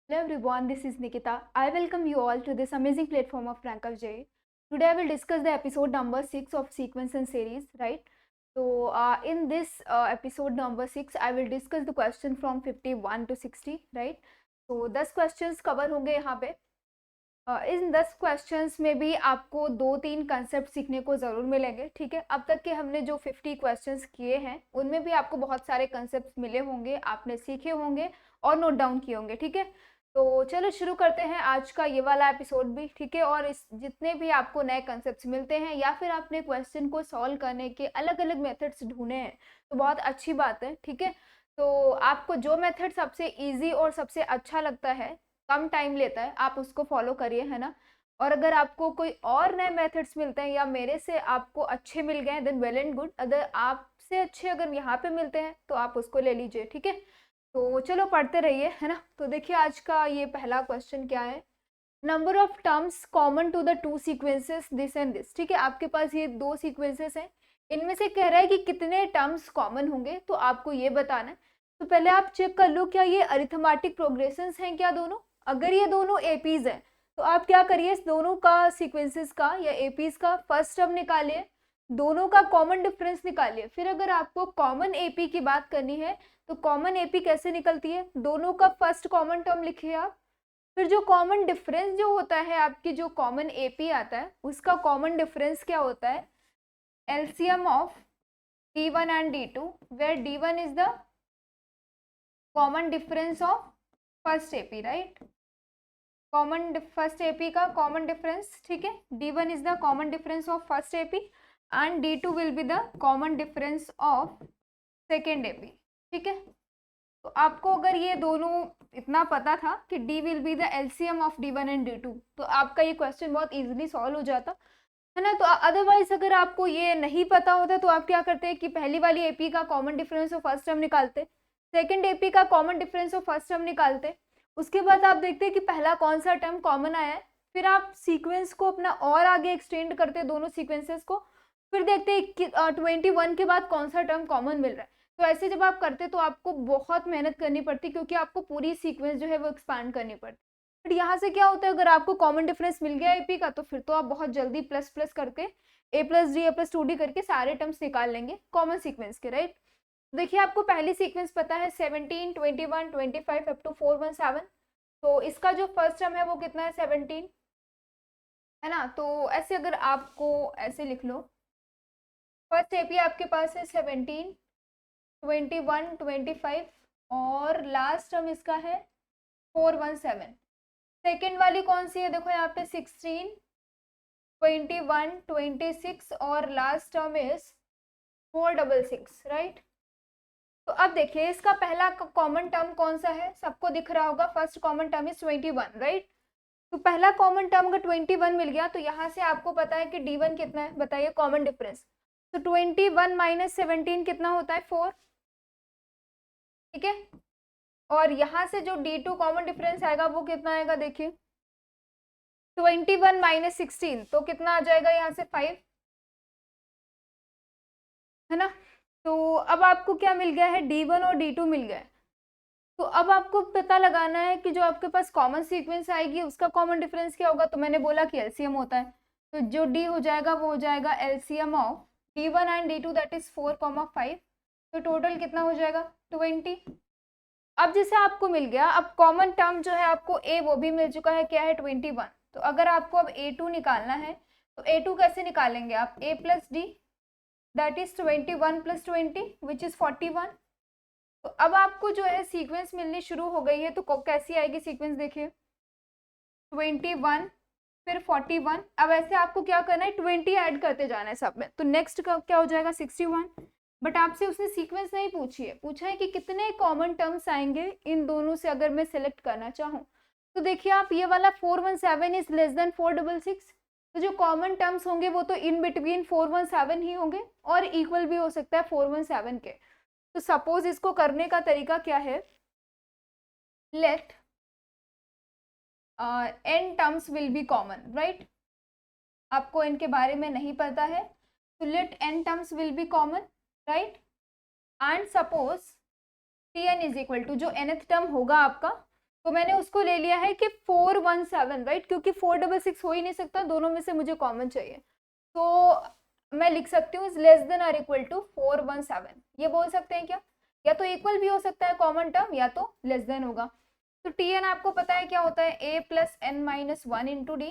Hello everyone, this is Nikita. I welcome you all to this amazing platform of Rank of J. Today I will discuss the episode number 6 of Sequence and Series, right? So in this episode number 6, I will discuss the question from 51 to 60, right? So 10 questions cover होंगे यहाँ पे. इन 10 questions में भी आपको 2-3 concept सीखने को ज़रूर मिलेंगे, ठीक है. अब तक के हमने जो 50 क्वेश्चंस किए हैं उनमें भी आपको बहुत सारे कंसेप्ट मिले होंगे, आपने सीखे होंगे और नोट डाउन किए होंगे, ठीक है. तो चलो शुरू करते हैं आज का ये वाला एपिसोड भी, ठीक है. और इस जितने भी आपको नए कंसेप्ट मिलते हैं या फिर आपने क्वेश्चन को सॉल्व करने के अलग अलग मेथड्स ढूंढे हैं तो बहुत अच्छी बात है, ठीक है. तो आपको जो मेथड सबसे ईजी और सबसे अच्छा लगता है, कम टाइम लेता है, आप उसको फॉलो करिए, है ना. और अगर आपको कोई और नए मेथड्स मिलते हैं या मेरे से आपको अच्छे मिल गए देन वेल एंड गुड. अगर आपसे अच्छे अगर यहाँ पे मिलते हैं तो आप उसको ले लीजिए, ठीक है. तो चलो पढ़ते रहिए, है ना. तो देखिए आज का ये पहला क्वेश्चन क्या है. Number of terms common to the two sequences this and this, ठीक है. आपके पास ये दो सीक्वेंसेस हैं, इनमें से कह रहा है कि कितने टर्म्स कॉमन होंगे, तो आपको ये बताना है. तो पहले आप चेक कर लो क्या ये अरिथमेटिक प्रोग्रेशंस हैं क्या दोनों. अगर ये दोनों एपीज हैं तो आप क्या करिए, इस दोनों का सीक्वेंसेस का या एपीज का फर्स्ट टर्म निकालिए, दोनों का कॉमन डिफरेंस निकालिए. फिर अगर आपको कॉमन एपी की बात करनी है तो कॉमन एपी कैसे निकलती है, दोनों का फर्स्ट कॉमन टर्म लिखिए आप. फिर जो कॉमन डिफरेंस जो होता है आपकी, जो कॉमन एपी आता है उसका कॉमन डिफरेंस क्या होता है, LCM of D1 and D2 where D1 is the common difference of first AP, right. Common first AP का कॉमन डिफरेंस, ठीक है. D1 is the common difference of first AP and D2 will be the common difference of second AP, ठीक है. तो आपको अगर ये दोनों इतना पता था कि D will be the LCM of D1 and D2 तो आपका ये क्वेश्चन बहुत इजीली सॉल्व हो जाता, है ना. तो अदरवाइज अगर आपको ये नहीं पता होता तो आप क्या करते हैं कि पहली वाली एपी का common difference of first term निकालते, सेकंड एपी का common difference of first term निकालते, उसके बाद आप देखते हैं कि पहला कौन सा टर्म कॉमन आया है, फिर आप सीक्वेंस को अपना और आगे एक्सटेंड करते दोनों सीक्वेंसेस को, फिर देखते हैं कि 21 के बाद कौन सा टर्म कॉमन मिल रहा है. तो ऐसे जब आप करते तो आपको बहुत मेहनत करनी पड़ती क्योंकि आपको पूरी सीक्वेंस जो है वो एक्सपांड करनी पड़ती. फिर यहाँ से क्या होता है, अगर आपको कॉमन डिफरेंस मिल गया एपी का तो फिर तो आप बहुत जल्दी प्लस प्लस करके a+d a+2d करके सारे टर्म्स निकाल लेंगे कॉमन सीक्वेंस के, राइट. देखिए आपको पहली सीक्वेंस पता है 17, 21, 25 अप टू 417. तो इसका जो फर्स्ट टर्म है वो कितना है 17, है ना. तो ऐसे अगर आपको ऐसे लिख लो, फर्स्ट एपी आपके पास है 17, 21, 25 और लास्ट टर्म इसका है 417. सेकेंड वाली कौन सी है, देखो यहाँ पे 16, 21, 26 और लास्ट टर्म इज 466, राइट. तो अब देखिए इसका पहला कॉमन टर्म कौन सा है, सबको दिख रहा होगा, first common term is 21, right. तो पहला कॉमन टर्म अगर 21 मिल गया तो यहाँ से आपको पता है कि D1 कितना है, बताइए कॉमन डिफरेंस. तो 21 माइनस 17 कितना होता है 4, ठीक है. और यहाँ से जो D2 कॉमन डिफरेंस आएगा वो कितना आएगा, देखिए 21 माइनस 16 तो कितना आ जाएगा यहाँ से 5, है ना. तो अब आपको क्या मिल गया है, D1 और D2 मिल गया है. तो अब आपको पता लगाना है कि जो आपके पास कॉमन सीक्वेंस आएगी उसका कॉमन डिफरेंस क्या होगा. तो मैंने बोला कि एलसीएम होता है, तो जो D हो जाएगा वो हो जाएगा LCM of D1 and D2 that is 4,5. तो टोटल कितना हो जाएगा 20. अब जैसे आपको मिल गया, अब कॉमन टर्म जो है आपको ए वो भी मिल चुका है, क्या है 21. तो अगर आपको अब A2 निकालना है तो A2 कैसे निकालेंगे आप, a+d that is 21 + 20 which is 41. तो अब आपको जो है सीक्वेंस मिलनी शुरू हो गई है. तो कैसी आएगी सीक्वेंस, देखिए 21 फिर 41. अब ऐसे आपको क्या करना है 20 ऐड करते जाना है सब में. तो नेक्स्ट का क्या हो जाएगा 61. बट आपसे उसने सीक्वेंस नहीं पूछी है, पूछा है कि कितने कॉमन टर्म्स आएंगे इन दोनों से अगर मैं सिलेक्ट करना चाहूँ. तो देखिए आप ये वाला 417 इज लेस देन 466. तो जो कॉमन टर्म्स होंगे वो तो इन बिटवीन 417 ही होंगे और इक्वल भी हो सकता है 417 के. तो सपोज इसको करने का तरीका क्या है, let n terms will be common, right. आपको इनके बारे में नहीं पता है तो let n terms will be common, right. And suppose Tn is equal to जो nth टर्म होगा आपका तो मैंने उसको ले लिया है कि 417, राइट, क्योंकि 466 हो ही नहीं सकता, दोनों में से मुझे कॉमन चाहिए। तो मैं लिख सकती हूँ लेस देन और इक्वल टू 417, ये बोल सकते हैं क्या? या तो इक्वल भी हो सकता है कॉमन टर्म, या तो लेस देन होगा। तो टी एन आपको पता है क्या होता है, a plus n minus one into d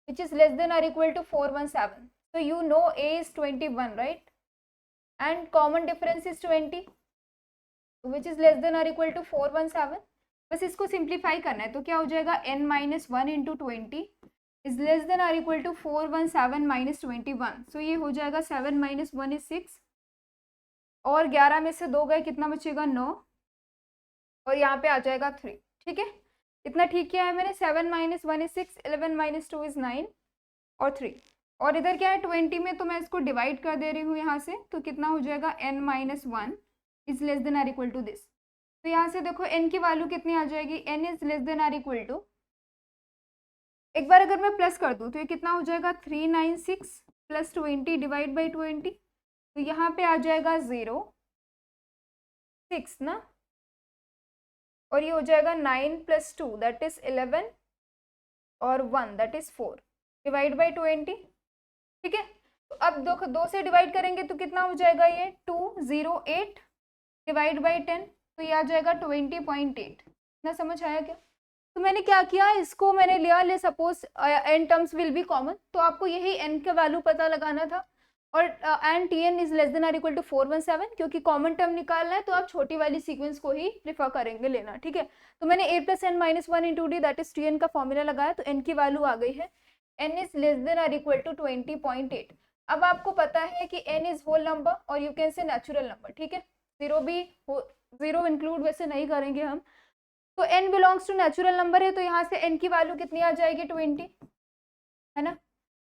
which is less than और equal to 417. So you know a is 21, right? And common difference is 20, which is less than or equal to 417. बस इसको simplify करना है, तो क्या हो जाएगा, n minus one into 20 is less than और इक्वल टू 417 माइनस 21. सो ये हो जाएगा 7 माइनस 1 इज 6, और 11 में से 2 गए, कितना बचेगा, 9, और यहाँ पे आ जाएगा 3. ठीक है, इतना ठीक किया है मैंने. 7 माइनस 1 इज 6, 11 माइनस 2 इज 9 और 3. और इधर क्या है 20 में, तो मैं इसको डिवाइड कर दे रही हूँ यहाँ से, तो कितना हो जाएगा, n minus one is less than or equal to this. तो यहाँ से देखो n की वैल्यू कितनी आ जाएगी, n is less than or equal to, एक बार अगर मैं प्लस कर दूँ तो ये कितना हो जाएगा, 396 प्लस 20 डिवाइड बाई 20, तो यहाँ पे आ जाएगा 0 6 ना, और ये हो जाएगा 9 प्लस 2 दैट इज 11 और 1 दैट इज 4 डिवाइड बाई 20. ठीक है, तो अब दो से डिवाइड करेंगे तो कितना हो जाएगा, ये 208 डिवाइड बाई 10, तो ये आ जाएगा 20.8. ना समझ आया क्या? तो मैंने क्या किया, इसको मैंने लिया, ले suppose n terms will be common, तो आपको यही n का वैल्यू पता लगाना था, और and T n is less than or equal to 417, क्योंकि कॉमन टर्म निकालना है तो आप छोटी वाली सीक्वेंस को ही प्रिफर करेंगे लेना. ठीक है, तो मैंने a plus n minus one into d that is T n का फॉर्मूला लगाया, तो n की वैल्यू आ गई है, n is less than or equal to 20.8. अब आपको पता है कि n इज होल नंबर और you can say natural number. ठीक है, जीरो इंक्लूड वैसे नहीं करेंगे हम, तो n belongs to natural number है, तो यहाँ से n की वैल्यू कितनी आ जाएगी, 20, है ना.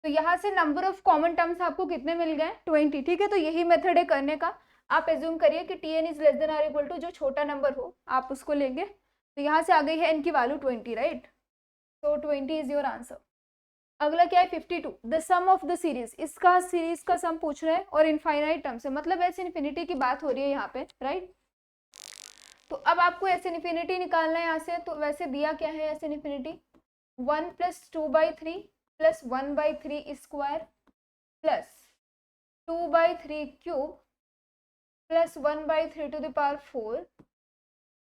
तो यहाँ से नंबर ऑफ कॉमन टर्म्स आपको कितने मिल गए, 20. ठीक है, तो यही मेथड है करने का. आप एज्यूम करिए कि T n is less than or equal to जो छोटा नंबर हो आप उसको लेंगे, तो यहाँ से आ गई है n की वैल्यू 20, राइट. तो 20 इज योर आंसर. अगला क्या है 52, the sum of the series. इसका सीरीज का सम पूछ रहा है और इनफाइनाइट टर्म से, मतलब ऐसे इन्फिनिटी की बात हो रही है यहाँ पे, राइट. तो अब आपको ऐसे इन्फिनिटी निकालना है यहाँ से, तो वैसे दिया क्या है ऐसे infinity, 1 plus 2/3 plus 1/3 square plus 2/3 cube plus 1/3 to the power 4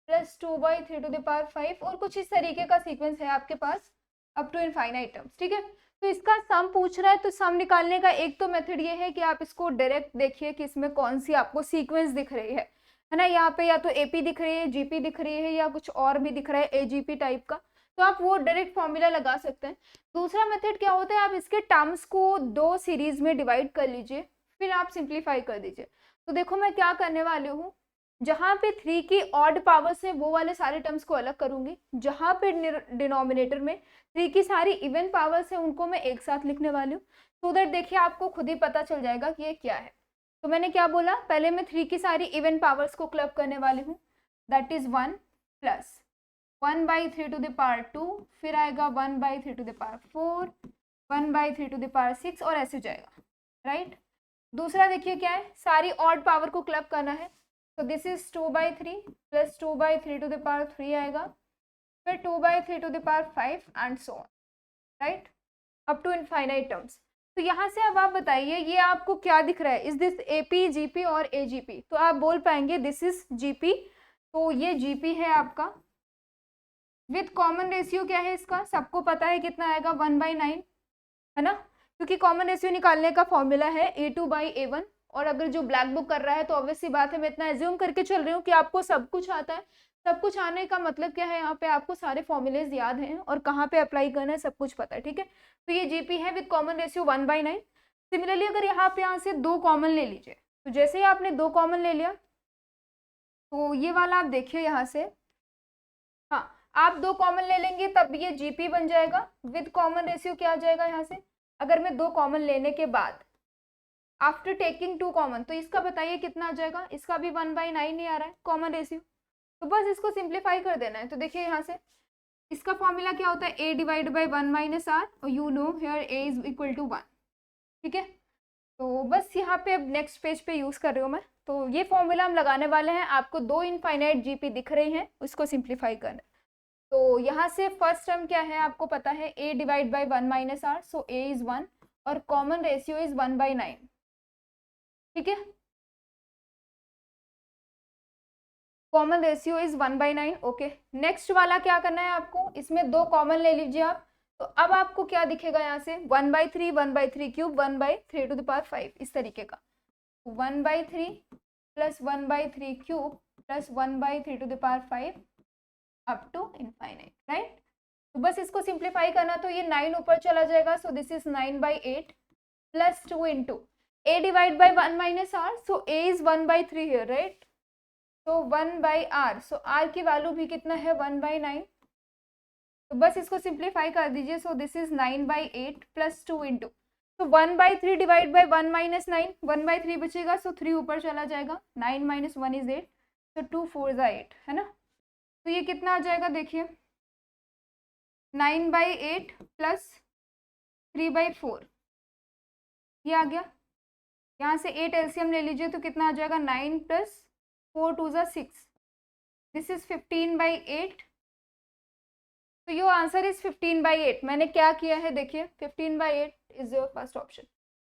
plus 2/3 to the power 5, और कुछ इस तरीके का सीक्वेंस है आपके पास अप टू इनफाइनाइट टर्म्स. ठीक है, तो इसका सम पूछ रहा है, तो सम निकालने का एक तो मेथड ये है कि आप इसको डायरेक्ट देखिए कि इसमें कौन सी आपको सीक्वेंस दिख रही है ना. यहाँ पे या तो एपी दिख रही है, जीपी दिख रही है, या कुछ और भी दिख रहा है एजीपी टाइप का, तो आप वो डायरेक्ट फॉर्मूला लगा सकते हैं. दूसरा मेथड क्या होता है, आप इसके टर्म्स को दो सीरीज में डिवाइड कर लीजिए, फिर आप सिंप्लीफाई कर दीजिए. तो देखो मैं क्या करने वाली हूँ, जहाँ पे 3 की ऑड पावर्स है वो वाले सारे टर्म्स को अलग करूंगी, जहाँ पे डिनोमिनेटर में 3 की सारी इवन पावर्स है उनको मैं एक साथ लिखने वाली हूँ, सो दैट देखिए आपको खुद ही पता चल जाएगा कि ये क्या है. तो मैंने क्या बोला, पहले मैं 3 की सारी इवन पावर्स को क्लब करने वाली हूँ, that is 1 plus 1/3 to the power 2, फिर आएगा 1/3 to the power 4, 1/3 to the power 6, और ऐसे जाएगा, राइट. दूसरा देखिए क्या है, सारी ऑड पावर को क्लब करना है, तो this is 2/3 plus 2/3 to the power 3 आएगा, फिर 2/3 to the power 5 and so on, right, up to infinite terms. तो यहाँ से अब आप बताइए ये आपको क्या दिख रहा है, इज दिस एपी, जीपी और एजीपी. तो आप बोल पाएंगे दिस इज जीपी, तो ये जीपी है आपका. विथ कॉमन रेशियो क्या है इसका, सबको पता है कितना आएगा, 1/9, है ना, क्योंकि कॉमन रेशियो निकालने का फॉर्मूला है A2/A1. और अगर जो ब्लैक बुक कर रहा है तो ऑब्वियसली बात है, मैं इतना एज्यूम करके चल रही हूँ कि आपको सब कुछ आता है. सब कुछ आने का मतलब क्या है, यहाँ पे आपको सारे फॉर्मूलेज याद हैं और कहाँ पे अप्लाई करना है सब कुछ पता है. ठीक है, तो ये जीपी है विद कॉमन रेशियो 1/9. सिमिलरली अगर यहाँ से 2 कॉमन ले लीजिए, तो जैसे ही आपने 2 कॉमन ले लिया तो ये वाला आप देखिए यहाँ से, हाँ आप 2 कॉमन ले लेंगे तब ये जीपी बन जाएगा. विद कॉमन रेशियो क्या आ जाएगा यहाँ से, अगर मैं 2 कॉमन लेने के बाद आफ्टर टेकिंग 2 कॉमन, तो इसका बताइए कितना आ जाएगा, इसका भी 1/9 ही आ रहा है कॉमन रेशियो. तो बस इसको सिंप्लीफाई कर देना है. तो देखिए यहाँ से इसका फॉर्मूला क्या होता है, a divide by 1 minus r, और you know here a is equal to 1. ठीक है, तो बस यहाँ पे अब नेक्स्ट पेज पे यूज़ कर रही हूँ मैं. तो ये फॉर्मूला हम लगाने वाले हैं, आपको 2 इनफाइनाइट जीपी दिख रही हैं, उसको सिंप्लीफाई करना है. तो यहाँ से फर्स्ट टर्म क्या है आपको पता है, a divide by 1 minus r, so a is 1 और कॉमन रेशियो इज 1/9। ठीक है, common ratio is 1/9। Okay, next वाला क्या करना है आपको, इसमें दो कॉमन ले लीजिए आप। तो अब आपको क्या दिखेगा यहाँ से, 1/3 1/3 क्यूब 1/3 टू द पावर 5, इस तरीके का 1/3 plus 1/3 cube plus 1/3 to the power 5 up to infinite, right. तो बस इसको सिंप्लीफाई करना, तो ये 9 ऊपर चला जाएगा, so this is 9/8 plus 2 into a divide by 1 minus r, so a is 1/3 here, right. तो 1/r, सो r की वैल्यू भी कितना है 1/9। तो बस इसको सिंप्लीफाई कर दीजिए, सो दिस इज 9/8 प्लस 2 इंटू, तो 1/3 डिवाइड बाई 1 माइनस 9, 1/3 बचेगा, सो 3 ऊपर चला जाएगा, 9 माइनस 1 इज 8, तो 2 4 8 है ना। तो ये कितना आ जाएगा देखिए, 9/8 प्लस 3/4, ये आ गया। यहाँ से 8 एलसीएम ले लीजिए, तो कितना आ जाएगा, 9 प्लस 4 2 ज़ा 6, दिस इज 15/8। तो योर आंसर इज 15/8। मैंने क्या किया है देखिए, 15/8 इज योर फर्स्ट ऑप्शन।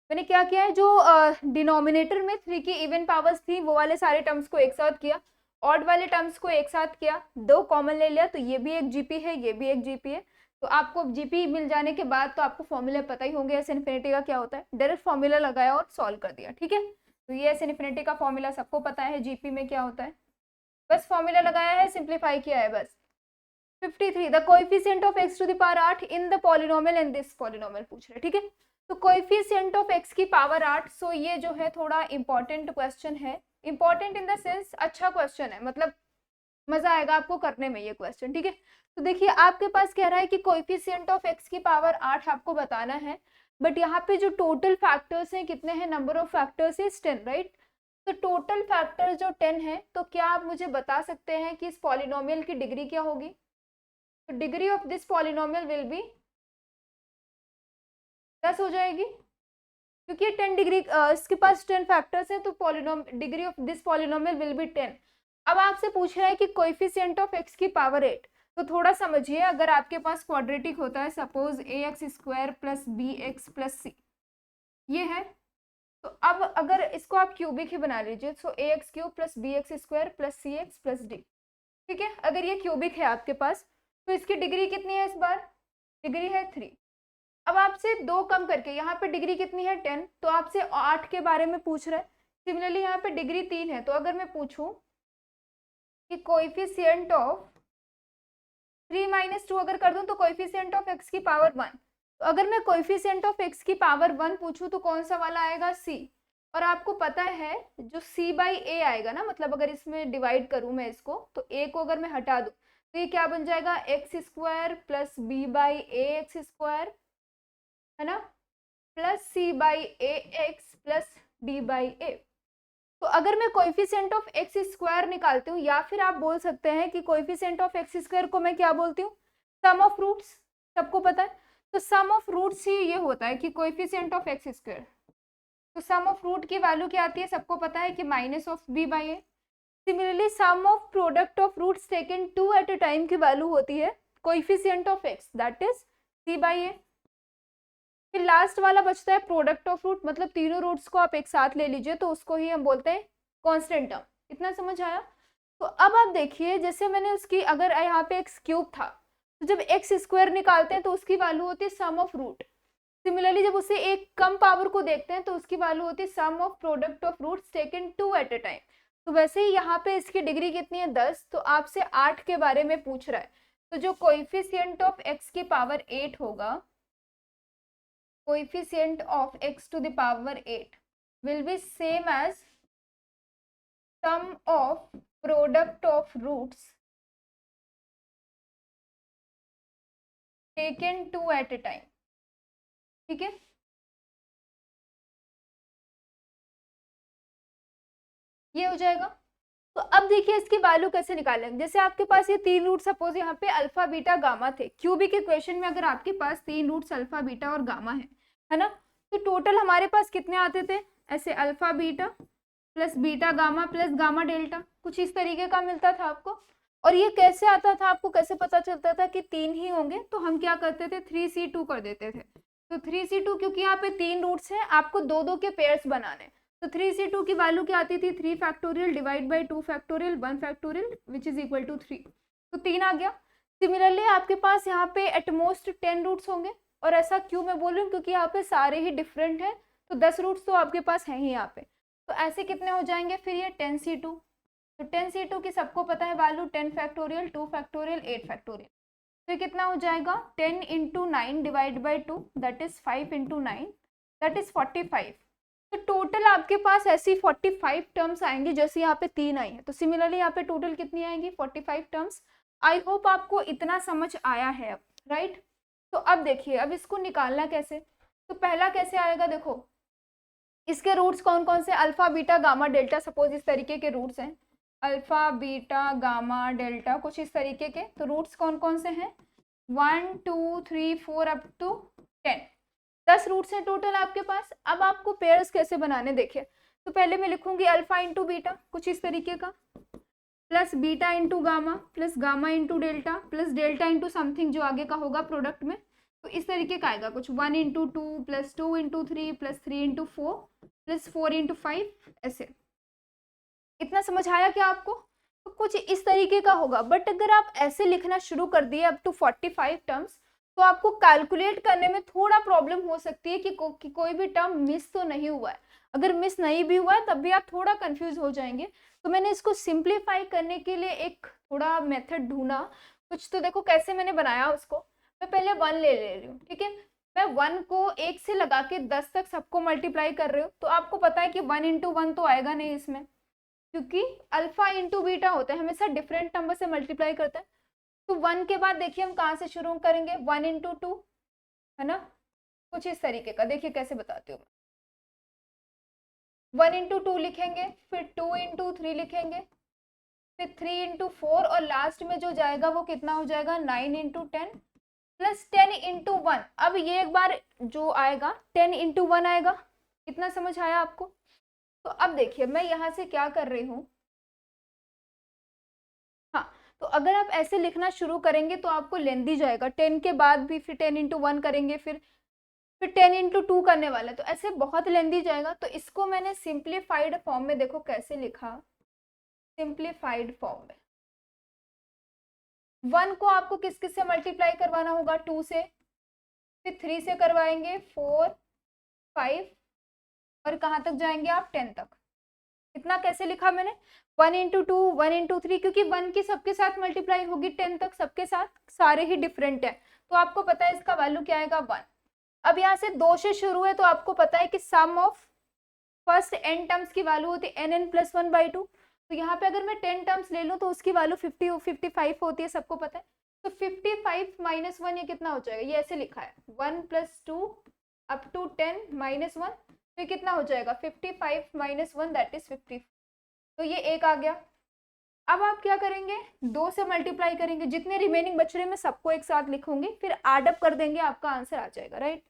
मैंने क्या किया है, जो डिनोमिनेटर में 3 की इवन पावर्स थी वो वाले सारे टर्म्स को एक साथ किया, ऑड वाले टर्म्स को एक साथ किया, दो कॉमन ले लिया, तो ये भी एक जीपी है, ये भी एक जीपी है। तो आपको जीपी मिल जाने के बाद तो आपको फॉर्मूला पता ही होंगे एस इन्फिनिटी का क्या होता है, डायरेक्ट फॉर्मूला लगाया और सॉल्व कर दिया। ठीक है, तो ये एस इन्फिनिटी का फॉर्मूला सबको पता है, जीपी में क्या होता है, बस फॉर्मूला लगाया है, सिंप्लीफाई किया है बस। 53 the coefficient of x to the power 8 in the polynomial and this polynomial पूछ रहे, ठीक है। तो कोएफिशिएंट ऑफ x की पावर 8, सो ये जो है थोड़ा इंपॉर्टेंट क्वेश्चन है, इंपॉर्टेंट इन द सेंस अच्छा क्वेश्चन है, मतलब मजा आएगा आपको करने में ये क्वेश्चन। ठीक है, तो देखिए आपके पास कह रहा है कि कोएफिशिएंट ऑफ x की पावर 8 आपको बताना है, बट यहाँ पे जो टोटल फैक्टर्स हैं कितने हैं, number of factors is 10, right. तो टोटल फैक्टर जो 10 है, तो क्या आप मुझे बता सकते हैं कि इस पॉलिनोमियल की डिग्री क्या होगी। तो degree of this polynomial will be 10 हो जाएगी, क्योंकि 10 डिग्री इसके पास 10 फैक्टर्स हैं, तो degree of this polynomial will be 10। अब आपसे पूछ रहा है कि कोएफिशिएंट ऑफ x की पावर 8, तो थोड़ा समझिए, अगर आपके पास क्वाड्रेटिक होता है, suppose ax² plus bx plus c, ये है, तो अब अगर इसको आप क्यूबिक ही बना लीजिए, सो ax³ plus bx² plus cx plus d। ठीक है, अगर ये क्यूबिक है आपके पास, तो इसकी डिग्री कितनी है, इस बार डिग्री है 3। अब आपसे 2 कम करके यहाँ पे डिग्री कितनी है 10, तो आपसे 8 के बारे में पूछ रहा है। सिमिलरली यहाँ पे डिग्री 3 है, तो अगर मैं पूछूं कि कोएफिशिएंट ऑफ 3 माइनस 2 अगर कर दूं, तो कोएफिशिएंट ऑफ x की पावर 1, तो अगर मैं कोएफिशिएंट ऑफ x की पावर 1 पूछूं, तो कौन सा वाला आएगा, c। और आपको पता है जो c/a आएगा ना, मतलब अगर इसमें डिवाइड करूं मैं इसको, तो a को अगर मैं हटा दूं, तो ये क्या बन जाएगा, x² प्लस b/a(x²) है ना, प्लस c/ax प्लस d/a। तो अगर मैं कोएफिशिएंट ऑफ x² निकालती हूँ, या फिर आप बोल सकते हैं कि कोएफिशिएंट ऑफ x² को मैं क्या बोलती हूँ, सम ऑफ रूट्स, सबको पता है। तो सम ऑफ रूट्स ही ये होता है कि कोएफिशिएंट ऑफ x²। तो सम ऑफ रूट की वैल्यू क्या आती है, सबको पता है कि minus of b/a। Similarly sum of product of roots taken 2 at a time की वैल्यू होती है coefficient of x, that is c/a। फिर लास्ट वाला बचता है प्रोडक्ट ऑफ रूट, मतलब तीनों रूट्स को आप एक साथ ले लीजिए, तो उसको ही हम बोलते हैं कांस्टेंट टर्म। इतना समझ आया। तो अब आप देखिए, जैसे मैंने उसकी, अगर यहाँ पे x³ था, तो जब x² निकालते हैं तो उसकी वैल्यू होती है सम ऑफ रूट। सिमिलरली जब उसे एक कम पावर को देखते हैं, तो उसकी वैल्यू होती है sum of product of roots taken 2 at a time. तो वैसे ही यहाँ पे इसकी डिग्री कितनी है, 10, तो आपसे 8 के बारे में पूछ रहा है। तो जो कोएफिशिएंट ऑफ x की पावर 8 होगा, coefficient of x to the power 8 will be same as sum of product of roots taken 2 at a time। ठीक है, ये हो जाएगा। तो अब देखिए इसकी वैल्यू कैसे निकालेंगे। जैसे आपके पास ये 3 रूट, सपोज यहाँ पे अल्फा बीटा गामा थे, क्यूबिक इक्वेशन में अगर आपके पास 3 रूट्स अल्फा बीटा और गामा है ना, तो टोटल हमारे पास कितने आते थे, ऐसे alpha beta plus beta gamma plus gamma delta, कुछ इस तरीके का मिलता था आपको। और ये कैसे आता था, आपको कैसे पता चलता था कि 3 ही होंगे, तो हम क्या करते थे 3C2 कर देते थे। तो 3C2 क्योंकि यहाँ पे 3 रूट्स हैं, आपको 2-2 के पेयर्स बनाने, तो 3C2 की वैल्यू क्या आती थी 3 factorial divide by 2 factorial 1 factorial which is equal to 3, तो 3 आ गया। सिमिलरली आपके पास यहाँ पे एटमोस्ट 10 रूट्स होंगे, और ऐसा क्यों मैं बोल रही हूँ क्योंकि यहाँ पे सारे ही डिफरेंट हैं, तो 10 रूट्स तो आपके पास हैं ही यहाँ पे। तो ऐसे कितने हो जाएंगे फिर ये 10C2, तो 10C2 की सबको पता है वैल्यू 10 फैक्टोरियल 2 फैक्टोरियल 8 फैक्टोरियल, तो कितना हो जाएगा 10 into 9 divide by 2 that is 5 into 9 that is 45। तो टोटल आपके पास ऐसी 45 टर्म्स आएंगी, जैसे यहाँ पे 3 आई है, तो सिमिलरली यहाँ पे टोटल कितनी आएंगी 45 टर्म्स। आई होप आपको इतना समझ आया है अब, राइट। तो अब देखिए अब इसको निकालना कैसे, तो पहला कैसे आएगा, देखो इसके रूट्स कौन कौन से, alpha beta gamma delta, suppose इस तरीके के रूट्स हैं, अल्फा बीटा गामा डेल्टा कुछ इस तरीके के, तो रूट्स कौन कौन से हैं 1 2 3 4 अप टू 10, 10 रूट्स हैं टोटल आपके पास। अब आपको पेयर्स कैसे बनाने देखिए, तो पहले मैं लिखूंगी अल्फा इंटू बीटा कुछ इस तरीके का, plus beta into gamma plus gamma into delta plus delta into something जो आगे का होगा प्रोडक्ट में, तो इस तरीके का आएगा कुछ 1 into 2 plus 2 into 3 plus 3 into 4 plus 4 into 5, ऐसे। इतना समझ आया क्या आपको, तो कुछ इस तरीके का होगा। बट अगर आप ऐसे लिखना शुरू कर दिए अप टू 45 टर्म्स, तो आपको कैलकुलेट करने में थोड़ा प्रॉब्लम हो सकती है कि कोई भी टर्म मिस तो नहीं हुआ है। अगर मिस नहीं भी हुआ है तब भी आप थोड़ा कंफ्यूज हो जाएंगे, तो मैंने इसको सिंप्लीफाई करने के लिए एक थोड़ा मेथड ढूंढा कुछ, तो देखो कैसे मैंने बनाया उसको। मैं पहले 1 ले रही हूँ, ठीक है, मैं 1 को 1 से लगा के 10 तक सबको मल्टीप्लाई कर रही हूँ, तो आपको पता है कि 1 इंटू 1 तो आएगा नहीं इसमें, क्योंकि अल्फा इंटू बीटा होता है हमेशा डिफरेंट नंबर से मल्टीप्लाई करता है। तो 1 के बाद देखिए हम कहाँ से शुरू करेंगे 1 इंटू 2, है ना, कुछ इस तरीके का, देखिए कैसे बताती हूँ मैं। 1 इंटू 2 लिखेंगे, फिर 2 इंटू 3 लिखेंगे, फिर 3 इंटू 4, और लास्ट में जो जाएगा वो कितना हो जाएगा 9 इंटू 10 प्लस 10 इंटू 1। अब ये एक बार जो आएगा 10 इंटू 1 आएगा, कितना समझ आया आपको। तो अब देखिए मैं यहाँ से क्या कर रही हूँ, हाँ, तो अगर आप ऐसे लिखना शुरू करेंगे तो आपको लेंदी जाएगा, 10 के बाद भी फिर 10 इंटू 1 करेंगे, फिर 10 इंटू 2 करने वाले, तो ऐसे बहुत लेंदी जाएगा। तो इसको मैंने सिंप्लीफाइड फॉर्म में देखो कैसे लिखा, सिंप्लीफाइड फॉर्म में 1 को आपको किस किस से मल्टीप्लाई करवाना होगा 2 से, फिर 3 से करवाएंगे 4 5, और कहाँ तक जाएंगे आप 10 तक। इतना कैसे लिखा मैंने 1 इंटू 2 1 इंटू 3, क्योंकि 1 की सबके साथ मल्टीप्लाई होगी 10 तक सबके साथ, सारे ही डिफरेंट है, तो आपको पता है इसका वैल्यू क्या आएगा 1। अब यहाँ से 2 से शुरू है, तो आपको पता है कि सम ऑफ फर्स्ट n टर्म्स की वैल्यू होती है nn प्लस 1/2, तो यहाँ पे अगर मैं 10 टर्म्स ले लूँ तो उसकी वैल्यू 55 होती है, सबको पता है। तो 55 माइनस 1 ये कितना हो जाएगा, ये ऐसे लिखा है 1 प्लस 2 अप टू 10 माइनस 1, तो ये कितना हो जाएगा 55 माइनस 1 दैट इज 50, तो ये एक आ गया। अब आप क्या करेंगे 2 से मल्टीप्लाई करेंगे, जितने रिमेनिंग बच रहे मैं सबको एक साथ लिखूंगी, फिर एड अप कर देंगे, आपका आंसर आ जाएगा, राइट।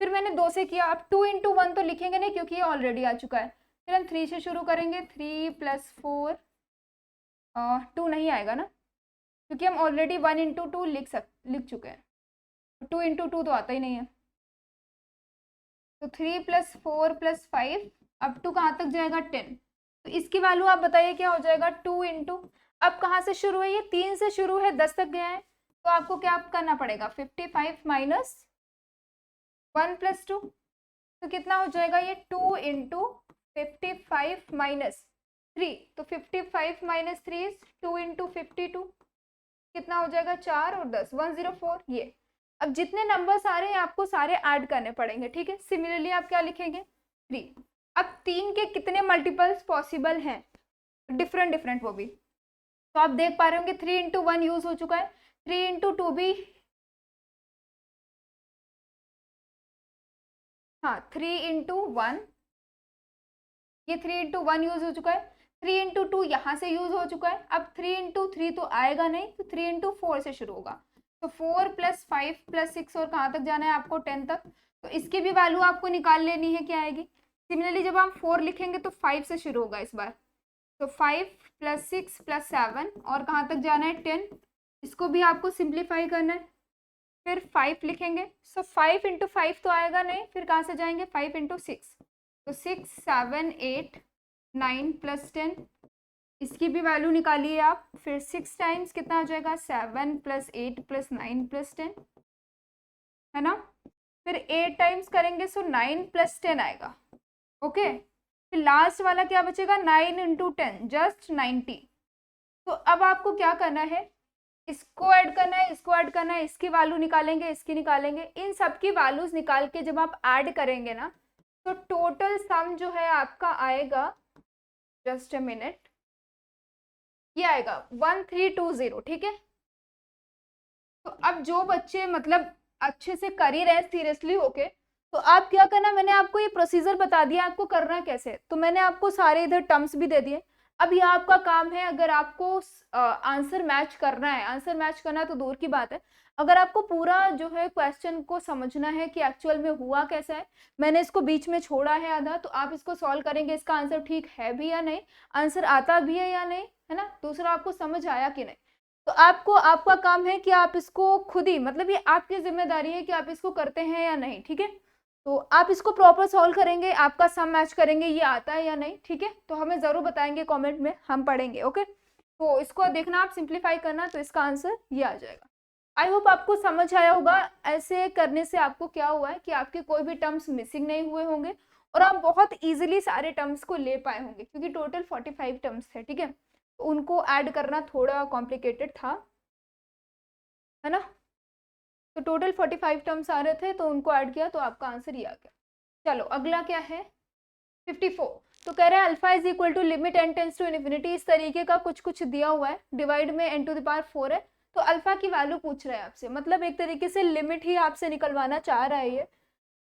फिर मैंने 2 से किया, अब 2 इंटू 1 तो लिखेंगे नहीं क्योंकि ये ऑलरेडी आ चुका है, फिर हम 3 से शुरू करेंगे, 3 प्लस 4 2 नहीं आएगा ना, क्योंकि हम ऑलरेडी 1 इंटू 2 लिख चुके हैं, 2 इंटू 2 तो आता ही नहीं है। तो 3 प्लस 4 प्लस 5 अब 2 कहाँ तक जाएगा 10, तो इसकी वैल्यू आप बताइए क्या हो जाएगा 2 इंटू, अब कहाँ से शुरू है, ये 3 से शुरू है 10 तक गया है, तो आपको क्या करना पड़ेगा 55 माइनस 1 प्लस 2, तो कितना हो जाएगा ये 2 इंटू 55 माइनस 3, तो 55 माइनस 3 इज 2 इंटू 52, कितना हो जाएगा 4 और 10 104 ये। अब जितने नंबर्स आ रहे हैं आपको सारे ऐड करने पड़ेंगे, ठीक है। सिमिलरली आप क्या लिखेंगे 3। अब 3 के कितने मल्टीपल्स पॉसिबल हैं, डिफरेंट डिफरेंट वो भी, तो आप देख पा रहे होंगे 3 इंटू 1 यूज हो चुका है, 3 इंटू 2 भी, हाँ 3 इंटू 1, ये 3 इंटू 1 यूज हो चुका है, 3 इंटू 2 यहाँ से यूज हो चुका है, अब 3 इंटू 3 तो आएगा नहीं, तो 3 इंटू 4 से शुरू होगा, तो 4 प्लस 5 प्लस 6, और कहाँ तक जाना है आपको 10 तक, तो इसकी भी वैल्यू आपको निकाल लेनी है क्या आएगी। सिमिलरली जब हम 4 लिखेंगे तो 5 से शुरू होगा इस बार, तो 5 + 6 + 7 और कहाँ तक जाना है 10, इसको भी आपको सिंप्लीफाई करना है, फिर 5 लिखेंगे। सो 5 × 5 तो आएगा नहीं, फिर कहाँ से जाएंगे 5 × 6, तो 6 7 8 9 + 10, इसकी भी वैल्यू निकालिए आप, फिर 6 टाइम्स कितना आ जाएगा 7 + 8 + 9 + 10, है ना। फिर 8 टाइम्स करेंगे सो 9 + 10 आएगा, ओके। फिर लास्ट वाला क्या बचेगा 9 × 10 जस्ट 90। तो अब आपको क्या करना है, इसको ऐड करना है, इसको ऐड करना है, इसकी वैल्यू निकालेंगे, इसकी निकालेंगे, इन सब की वैल्यूज निकाल के जब आप ऐड करेंगे ना तो टोटल सम जो है आपका आएगा, जस्ट अ मिनट, ये आएगा 1320, ठीक है। तो अब जो बच्चे मतलब अच्छे से कर ही रहे सीरियसली होके, तो आप क्या करना, मैंने आपको ये प्रोसीजर बता दिया आपको करना कैसे, तो मैंने आपको सारे इधर टर्म्स भी दे दिए। अब ये आपका काम है, अगर आपको आंसर मैच करना है, आंसर मैच करना तो दूर की बात है, अगर आपको पूरा जो है क्वेश्चन को समझना है कि एक्चुअल में हुआ कैसा है, मैंने इसको बीच में छोड़ा है आधा, तो आप इसको सॉल्व करेंगे, इसका आंसर ठीक है भी या नहीं, आंसर आता भी है या नहीं, है ना, दूसरा आपको समझ आया कि नहीं। तो आपको, आपका काम है कि आप इसको खुद ही, मतलब ये आपकी जिम्मेदारी है कि आप इसको करते हैं या नहीं, ठीक है। तो आप इसको प्रॉपर सॉल्व करेंगे, आपका सम मैच करेंगे, ये आता है या नहीं, ठीक है, तो हमें जरूर बताएंगे कमेंट में, हम पढ़ेंगे, ओके। तो इसको देखना, आप सिंप्लीफाई करना, तो इसका आंसर ये आ जाएगा। आई होप आपको समझ आया होगा। ऐसे करने से आपको क्या हुआ है कि आपके कोई भी टर्म्स मिसिंग नहीं हुए होंगे और आप बहुत इजीली सारे टर्म्स को ले पाए होंगे, क्योंकि टोटल 45 टर्म्स थे, ठीक है, तो उनको ऐड करना थोड़ा कॉम्प्लिकेटेड था, है ना। तो टोटल 45 टर्म्स आ रहे थे, तो उनको ऐड किया तो आपका आंसर ये आ गया। चलो अगला क्या है 54। तो कह रहे हैं alpha is equal to limit n tends to infinity, इस तरीके का कुछ कुछ दिया हुआ है, डिवाइड में n⁴ है, तो अल्फा की वैल्यू पूछ रहा है आपसे, मतलब एक तरीके से लिमिट ही आपसे निकलवाना चाह रहा है ये।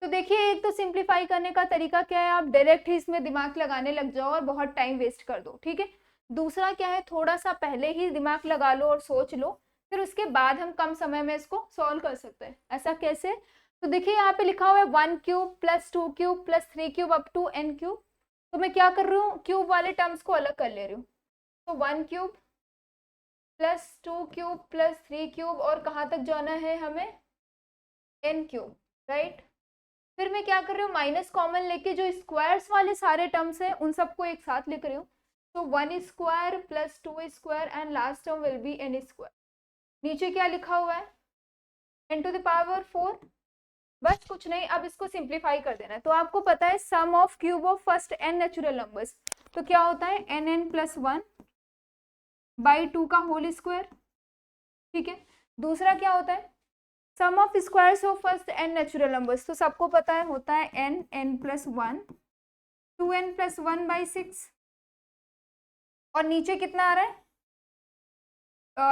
तो देखिए, एक तो सिंप्लीफाई करने का तरीका क्या है, आप डायरेक्ट ही इसमें दिमाग लगाने लग जाओ और बहुत टाइम वेस्ट कर दो, ठीक है। दूसरा क्या है, थोड़ा सा पहले ही दिमाग लगा लो और सोच लो, फिर उसके बाद हम कम समय में इसको सॉल्व कर सकते हैं। ऐसा कैसे, तो देखिए यहाँ पे लिखा हुआ है 1³ + 2³ + 3³ अप टू n³। तो मैं क्या कर रही हूँ, क्यूब वाले टर्म्स को अलग कर ले रही हूँ, तो 1³ + 2³ + 3³ और कहाँ तक जाना है हमें n³, राइट। फिर मैं क्या कर रही हूँ, माइनस कॉमन लेके जो स्क्वायर्स वाले सारे टर्म्स हैं उन सबको एक साथ लिख रही हूँ, तो 1² + 2² and last term will be n²। नीचे क्या लिखा हुआ है n⁴, बस कुछ नहीं, अब इसको सिंप्लीफाई कर देना है। तो आपको पता है sum of cube of first n natural numbers, तो क्या होता है nn + 1/2 का होल स्क्वायर, ठीक है। दूसरा क्या होता है sum of squares of first n natural numbers, तो सबको पता है होता है n + 1, 2n + 1/6, और नीचे कितना आ रहा है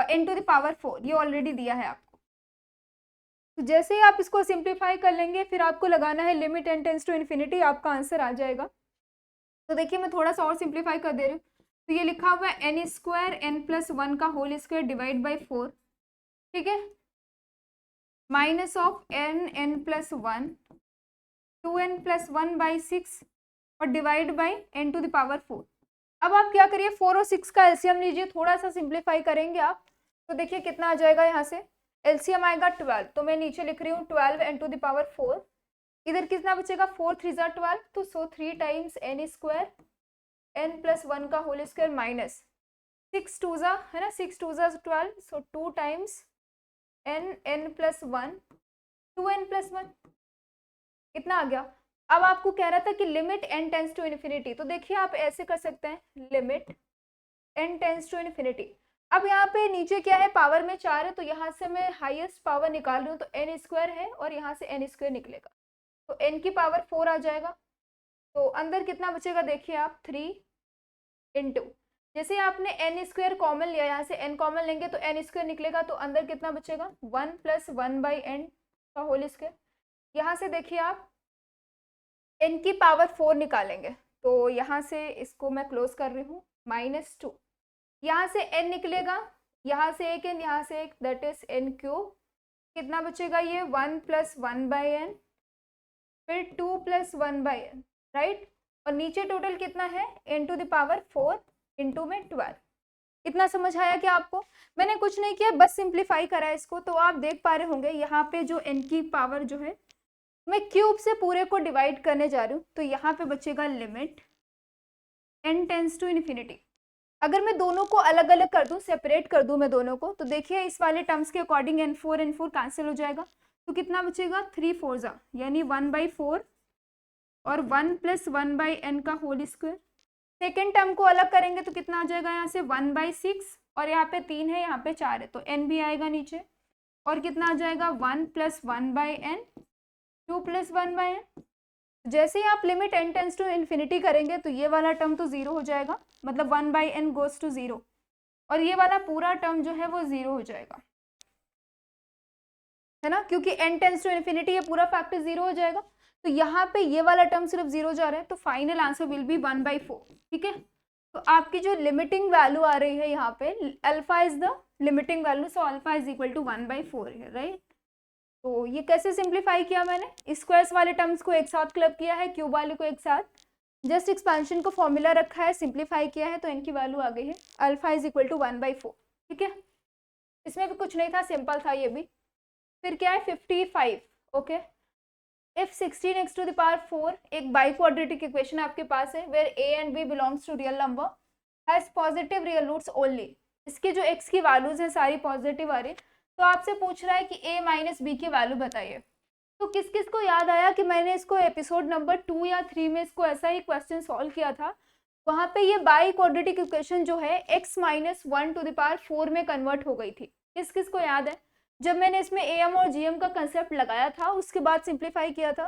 n⁴, ये ऑलरेडी दिया है आपको। तो जैसे ही आप इसको सिंप्लीफाई कर लेंगे, फिर आपको लगाना है limit n tends to infinity, आपका आंसर आ जाएगा। तो देखिए मैं थोड़ा सा और सिंप्लीफाई कर दे रही हूँ, तो ये लिखा हुआ है n² n + 1 का होल स्क्वायर डिवाइड बाई 4, ठीक है, माइनस ऑफ n + 1, 2n + 1/6 और डिवाइड बाई n⁴। अब आप क्या करिए 4 और 6 का एलसीएम लीजिए, थोड़ा सा सिंप्लीफाई करेंगे आप, तो देखिए कितना आ जाएगा, यहाँ से एलसीएम आएगा 12, तो मैं नीचे लिख रही हूँ 12 n⁴, इधर कितना बचेगा 4 × 3 = 12, तो 3 टाइम्स n² n + 1 का होल स्क्वायर माइनस 6 2 है ना, 6 2 12, सो 2 टाइम्स n + 1, 2n + 1, कितना आ गया। अब आपको कह रहा था कि limit n tends to infinity, तो देखिए आप ऐसे कर सकते हैं limit n tends to infinity. अब यहाँ पे नीचे क्या है, पावर में 4 है, तो यहाँ से मैं हाईएस्ट पावर निकाल रही हूँ, तो n² है और यहाँ से n² निकलेगा, तो n की पावर 4 आ जाएगा, तो अंदर कितना बचेगा देखिए आप 3 इंटू, जैसे आपने n² कॉमन लिया, यहाँ से n कॉमन लेंगे तो n² निकलेगा, तो अंदर कितना बचेगा 1 + 1/n का होल स्क्वायर। यहाँ से देखिए आप n की पावर 4 निकालेंगे, तो यहाँ से इसको मैं क्लोज कर रही हूँ, -2, यहाँ से n निकलेगा, यहाँ से एक n, यहाँ से एक, दैट इज n³, कितना बचेगा ये 1 + 1/n, फिर 2 + 1/n, राइट, और नीचे टोटल कितना है n⁴, इंटू में 12। इतना समझ आया क्या आपको? मैंने कुछ नहीं किया, बस सिंप्लीफाई करा है इसको। तो आप देख पा रहे होंगे यहाँ पे जो n की पावर जो है मैं क्यूब से पूरे को डिवाइड करने जा रही हूँ, तो यहाँ पे बचेगा limit n tends to infinity. अगर मैं दोनों को अलग अलग कर दूं, सेपरेट कर दूं मैं दोनों को, तो देखिए इस वाले टर्म्स के अकॉर्डिंग n4 कैंसिल हो जाएगा, तो कितना बचेगा 3 4 जा यानी 1/4 और 1 + 1/n का होल स्क्वायर। सेकेंड टर्म को अलग करेंगे तो कितना आ जाएगा, यहाँ से 1/6 और यहाँ पे 3 है, यहाँ पे 4 है, तो n भी आएगा नीचे, और कितना आ जाएगा 1 + 1/n 2 + 1/n। जैसे ही आप limit n tends to infinity करेंगे तो ये वाला टर्म तो जीरो हो जाएगा, मतलब 1/n गोज टू जीरो, और ये वाला पूरा टर्म जो है वो जीरो हो जाएगा, है ना, क्योंकि n टेंस टू इन्फिनिटी ये पूरा फैक्टर जीरो हो जाएगा। तो यहाँ पे ये वाला टर्म सिर्फ जीरो जा रहा है, तो फाइनल आंसर विल बी 1/4। ठीक है, तो आपकी जो लिमिटिंग वैल्यू आ रही है यहाँ पे, alpha is the limiting value, so alpha is equal to 1/4 है, राइट। तो ये कैसे सिंप्लीफाई किया मैंने, स्क्वायर्स वाले टर्म्स को एक साथ क्लब किया है, क्यूब वाले को एक साथ, जस्ट एक्सपेंशन को फॉर्मूला रखा है, सिंप्लीफाई किया है, तो इनकी वैल्यू आ गई है अल्फा इज इक्वल टू 1/4। ठीक है, इसमें भी कुछ नहीं था, सिंपल था ये भी। फिर क्या है 55। Okay, if 16x to the power 4 एक बाई क्वाड्रेटिक इक्वेशन आपके पास है, where a and b belongs to real number, has positive real roots only. इसके जो x की वैल्यूज हैं सारी पॉजिटिव आ रही, तो आपसे पूछ रहा है कि a माइनस बी की वैल्यू बताइए। तो किस किस को याद आया कि मैंने इसको एपिसोड नंबर 2 या 3 में इसको ऐसा ही क्वेश्चन सॉल्व किया था, वहां पे ये बाई क्वाड्रेटिक इक्वेशन जो है x - 1 टू द पावर 4 में कन्वर्ट हो गई थी। किस किस को याद है? जब मैंने इसमें am और gm का कंसेप्ट लगाया था, उसके बाद सिंप्लीफाई किया था,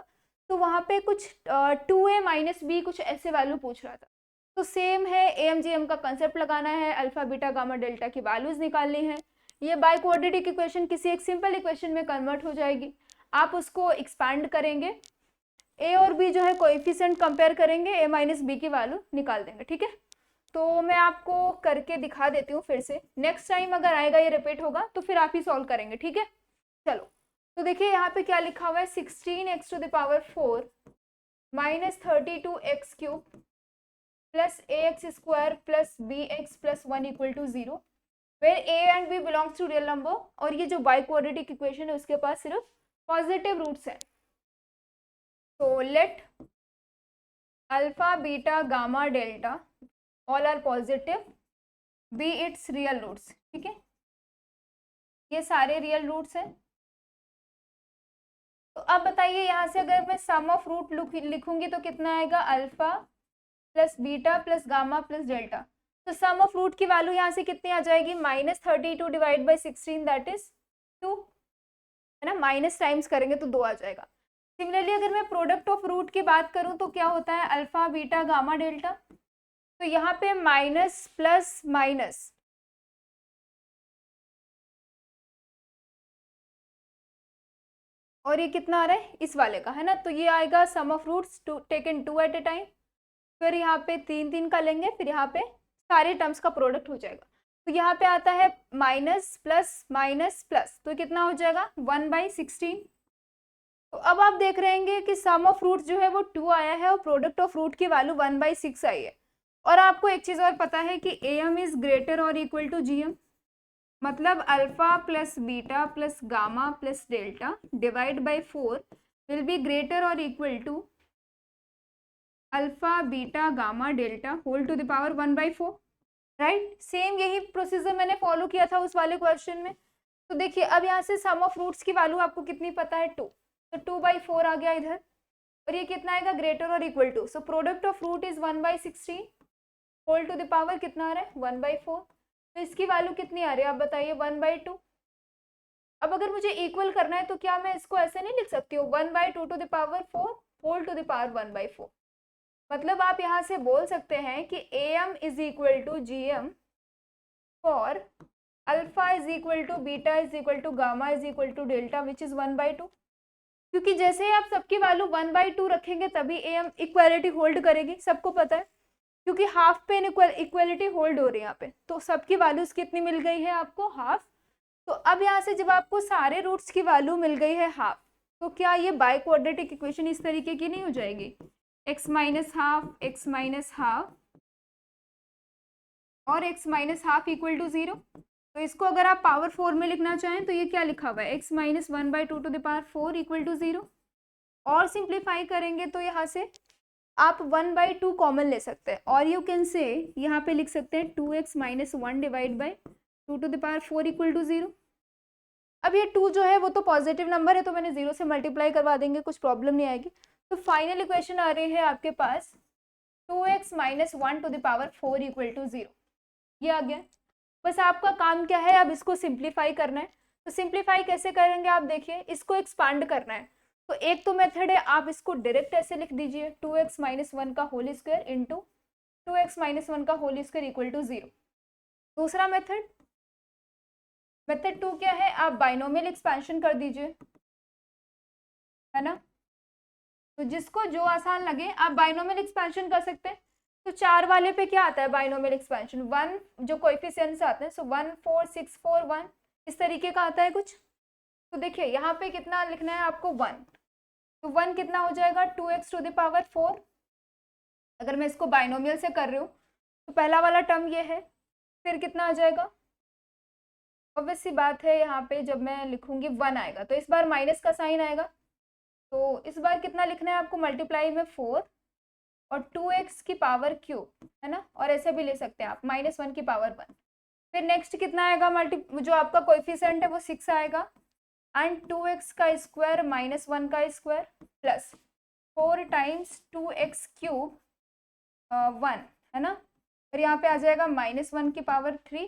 तो वहां पे कुछ 2a माइनस बी कुछ ऐसे वैल्यू पूछ रहा था। तो सेम है, am gm का कंसेप्ट लगाना है, अल्फा बीटा गामा डेल्टा की वैल्यूज निकालनी है। ये बाई क्वाड्रेटिक इक्वेशन किसी एक सिंपल इक्वेशन में कन्वर्ट हो जाएगी, आप उसको एक्सपैंड करेंगे, a और b जो है कोएफिशिएंट कंपेयर करेंगे, a माइनस बी की वैल्यू निकाल देंगे। ठीक है, तो मैं आपको करके दिखा देती हूँ फिर से, नेक्स्ट टाइम अगर आएगा ये रिपीट होगा तो फिर आप ही सॉल्व करेंगे। ठीक है, चलो तो देखिए यहाँ पे क्या लिखा हुआ है, 16x to the power 4 minus 32x³ plus ax² plus bx plus 1 equal to 0, where a and b belongs to real number, और ये जो बाई क्वाड्रेटिक इक्वेशन है उसके पास सिर्फ पॉजिटिव रूट्स है। तो let alpha beta gamma delta all are positive, be its real roots. ठीक है, ये सारे रियल रूट्स हैं। तो अब बताइए यहाँ से अगर मैं सम ऑफ रूट लिखूंगी तो कितना आएगा, alpha plus beta plus gamma plus delta. तो सम ऑफ रूट की वैल्यू यहाँ से कितनी आ जाएगी, -32 डिवाइड बाई 16 दैट इज 2, है ना, माइनस टाइम्स करेंगे तो 2 आ जाएगा। सिमिलरली अगर मैं प्रोडक्ट ऑफ रूट की बात करूं तो क्या होता है, अल्फा बीटा गामा डेल्टा, तो यहाँ पे माइनस प्लस माइनस, और ये कितना आ रहा है इस वाले का, है ना, तो ये आएगा sum of roots taken 2 at a time, फिर यहाँ पे 3 3 का लेंगे, फिर यहाँ पे सारे टर्म्स का प्रोडक्ट हो जाएगा। तो यहाँ पे आता है माइनस प्लस माइनस प्लस, तो कितना हो जाएगा 1/16। तो अब आप देख रहे हैं कि सम ऑफ रूट्स जो है वो 2 आया है और प्रोडक्ट ऑफ रूट की वैल्यू 1/6 आई है। और आपको एक चीज और पता है कि am इज ग्रेटर और इक्वल टू gm, मतलब alpha plus beta plus gamma plus delta divide by 4 will be greater और equal to alpha beta gamma delta whole to the power 1/4, right. Same यही प्रोसीजर मैंने follow किया था उस वाले question में। तो देखिए अब यहाँ से सम ऑफ रूट्स की वैल्यू आपको कितनी पता है, 2, तो 2/4 आ गया इधर, और ये कितना आएगा, ग्रेटर और equal to, so product of root is 1/16 whole to the power कितना आ रहा है 1/4, तो इसकी वैल्यू कितनी आ रही है आप बताइए 1/2। अब अगर मुझे इक्वल करना है तो क्या मैं इसको ऐसे नहीं लिख सकती हूँ 1/2 to the power 4 whole to the power 1/4, मतलब आप यहाँ से बोल सकते हैं कि am is equal to gm for alpha is equal to beta is equal to gamma is equal to delta which is 1/2, क्योंकि जैसे ही आप सबकी वैल्यू 1/2 रखेंगे तभी am इक्वालिटी होल्ड करेगी, सबको पता है, क्योंकि हाफ पे इक्वालिटी होल्ड हो रही है यहाँ पे, तो सबकी वैल्यूज कितनी मिल गई है आपको, हाफ। तो अब यहाँ से जब आपको सारे रूट्स की वैल्यू मिल गई है हाफ, तो क्या ये बाई क्वाड्रेटिक इक्वेशन इस तरीके की नहीं हो जाएगी, x - ½ x - ½ और x minus half equal to 0। तो इसको अगर आप पावर 4 में लिखना चाहें तो ये क्या लिखा हुआ है, x minus 1/2 to the power 4 equal to 0। और सिंप्लीफाई करेंगे तो यहाँ से आप 1/2 कॉमन ले सकते हैं और यू कैन से यहाँ पे लिख सकते हैं 2x minus 1 divide by 2 to the power 4 equal to 0। अब ये 2 जो है वो तो पॉजिटिव नंबर है तो मैंने 0 से मल्टीप्लाई करवा देंगे, कुछ प्रॉब्लम नहीं आएगी। तो फाइनल इक्वेशन आ रही है आपके पास 2x minus 1 to the power 4 equal to 0। ये आ गया। बस आपका काम क्या है, अब इसको सिंप्लीफाई करना है। तो सिंप्लीफाई कैसे करेंगे आप देखिए, इसको एक्सपांड करना है। तो एक तो मेथड है, आप इसको डायरेक्ट ऐसे लिख दीजिए 2x माइनस 1 का whole square into 2x minus 1 का होल स्क्वायर इक्वल टू 0। दूसरा मेथड, मेथड 2 क्या है, आप बाइनोमियल एक्सपेंशन कर दीजिए, है ना। तो जिसको जो आसान लगे आप बाइनोमियल एक्सपेंशन कर सकते हैं। तो 4 वाले पे क्या आता है बाइनोमियल एक्सपेंशन, 1 जो कोएफिशिएंट्स आते हैं, सो 1 4 6 4 1 इस तरीके का आता है कुछ। तो देखिए यहाँ पे कितना लिखना है आपको 1, तो 1 कितना हो जाएगा 2x टू द पावर 4। अगर मैं इसको बाइनोमियल से कर रही हूँ तो पहला वाला टर्म ये है, फिर कितना आ जाएगा, ऑब्वियस सी बात है यहाँ पे जब मैं लिखूंगी 1 आएगा तो इस बार माइनस का साइन आएगा। तो इस बार कितना लिखना है आपको, मल्टीप्लाई में 4 और 2x की पावर क्यूब, है ना, और ऐसे भी ले सकते हैं आप -1 की पावर 1। फिर नेक्स्ट कितना आएगा, जो आपका कोएफिशिएंट है वो 6 आएगा एंड 2x का स्क्वायर -1 का square plus 4 times 2x cube 1, है ना। फिर यहाँ पे आ जाएगा -1 की पावर 3।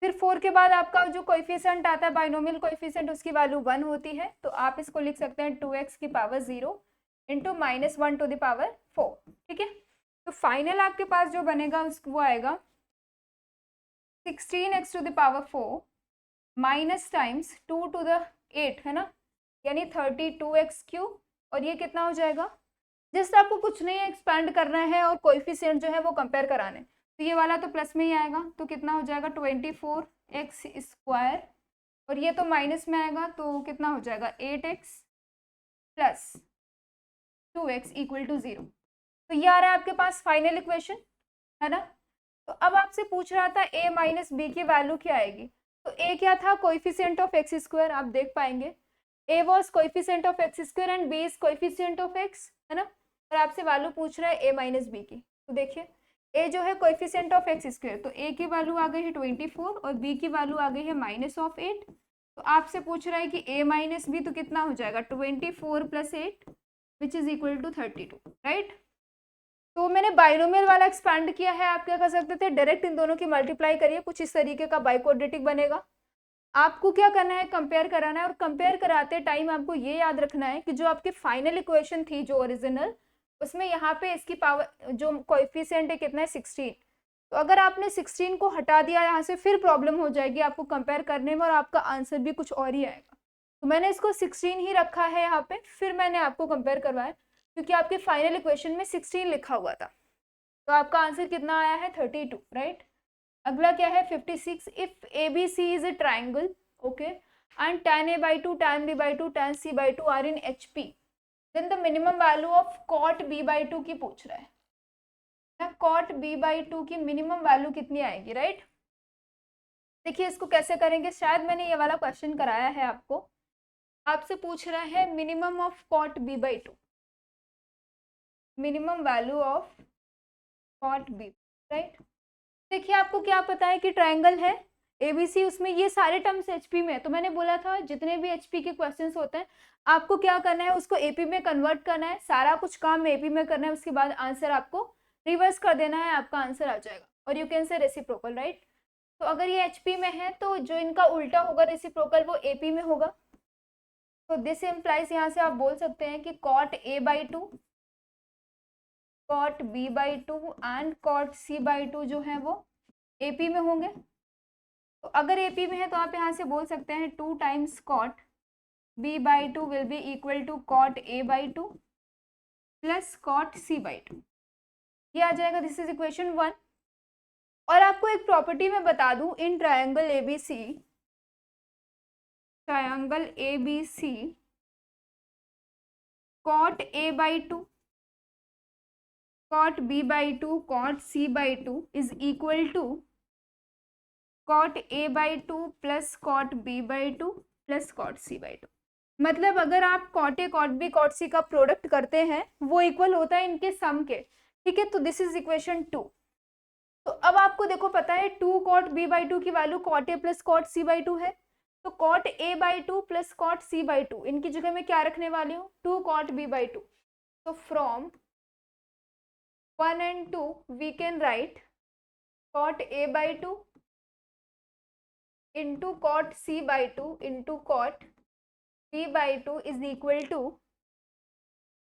फिर 4 के बाद आपका जो कोएफिशिएंट आता है बाइनोमियल कोएफिशिएंट उसकी वैल्यू 1 होती है, तो आप इसको लिख सकते हैं 2x की power 0 into -1 to the power 4। ठीक है, तो फाइनल आपके पास जो बनेगा वो आएगा 16x to the power 4 minus times 2 to the 8, है ना, यानी 32x क्यूब। और ये कितना हो जाएगा, जस्ट आपको कुछ नहीं है, एक्सपैंड करना है और कोएफिशिएंट जो है वो कंपेयर कराने। तो ये वाला तो प्लस में ही आएगा, तो कितना हो जाएगा 24x स्क्वायर, और ये तो माइनस में आएगा तो कितना हो जाएगा 8x plus 2x equal to 0। तो ये आ रहा है आपके पास फाइनल इक्वेशन, है ना। तो अब आपसे पूछ रहा था a माइनस बी की वैल्यू क्या आएगी। तो a क्या था, कोएफिशिएंट ऑफ एक्स स्क्वायर, आप देख पाएंगे a was coefficient of x square and b is coefficient of x, है ना। और आपसे वैल्यू पूछ रहा है a माइनस बी की। तो देखिए a जो है कोएफिशिएंट ऑफ एक्स स्क्वायर, तो a की वैल्यू आ गई है 24 और b की वैल्यू आ गई है -8। तो आपसे पूछ रहा है कि a माइनस बी, तो कितना हो जाएगा 24 plus 8 which is equal to 32, right. तो मैंने बाइनोमियल वाला एक्सपैंड किया है, आप क्या कर सकते थे, डायरेक्ट इन दोनों की मल्टीप्लाई करिए, कुछ इस तरीके का बाइक्वाड्रेटिक बनेगा। आपको क्या करना है, कंपेयर कराना है, और कंपेयर कराते टाइम आपको ये याद रखना है कि जो आपकी फाइनल इक्वेशन थी जो ओरिजिनल, उसमें यहाँ पे इसकी पावर जो कोएफिशिएंट है कितना है 16। तो अगर आपने 16 को हटा दिया यहाँ से फिर प्रॉब्लम हो जाएगी आपको कंपेयर करने में और आपका आंसर भी कुछ और ही आएगा। तो मैंने इसको 16 ही रखा है यहाँ पे, फिर मैंने आपको कंपेयर करवाया क्योंकि आपके फाइनल इक्वेशन में 16 लिखा हुआ था। तो आपका आंसर कितना आया है 32, राइट। अगला क्या है 56, if A B C is a triangle, okay, and tan a/2 tan b/2 tan c/2 are in HP, then the minimum value of cot b/2 की पूछ रहा है ना, cot b/2 की मिनिमम वैल्यू कितनी आएगी, राइट। देखिए इसको कैसे करेंगे, शायद मैंने ये वाला क्वेश्चन कराया है आपको। आपसे पूछ रहा है minimum of cot b/2, minimum value of cot b, right. देखिए आपको क्या पता है कि ट्रायंगल है ABC, उसमें ये सारे टर्म्स HP में है। तो मैंने बोला था जितने भी HP के क्वेश्चंस होते हैं आपको क्या करना है, उसको AP में कन्वर्ट करना है, सारा कुछ काम AP में करना है, उसके बाद आंसर आपको रिवर्स कर देना है, आपका आंसर आ जाएगा। और यू कैन से रेसिप्रोकल, राइट। तो अगर ये HP में है तो जो इनका उल्टा होगा रेसिप्रोकल वो AP में होगा। तो दिस इम्प्लाइज, यहाँ से आप बोल सकते हैं कि cot a/2 cot b/2 and cot c/2 जो है वो AP में होंगे। तो अगर AP में है तो आप यहाँ से बोल सकते हैं 2 times cot b/2 will be equal to cot a/2 plus cot c/2, ये आ जाएगा। This is equation 1। और आपको एक प्रॉपर्टी मैं बता दूं, in triangle ABC cot a/2 cot B by two cot C by two is equal to cot A by two plus cot B by two plus cot C by two. मतलब अगर आप cot A cot B cot C का product करते हैं वो equal होता है इनके सम के, ठीक है। तो दिस इज इक्वेशन 2। तो अब आपको देखो पता है 2 कॉट बी बाई टू की value cot A plus cot C by two है, तो cot A by two plus cot C by two इनकी जगह में क्या रखने वाली हूँ 2 कॉट बी बाई टू। तो from 1 and 2 we can write cot a by 2 into cot c by 2 into cot b by 2 is equal to,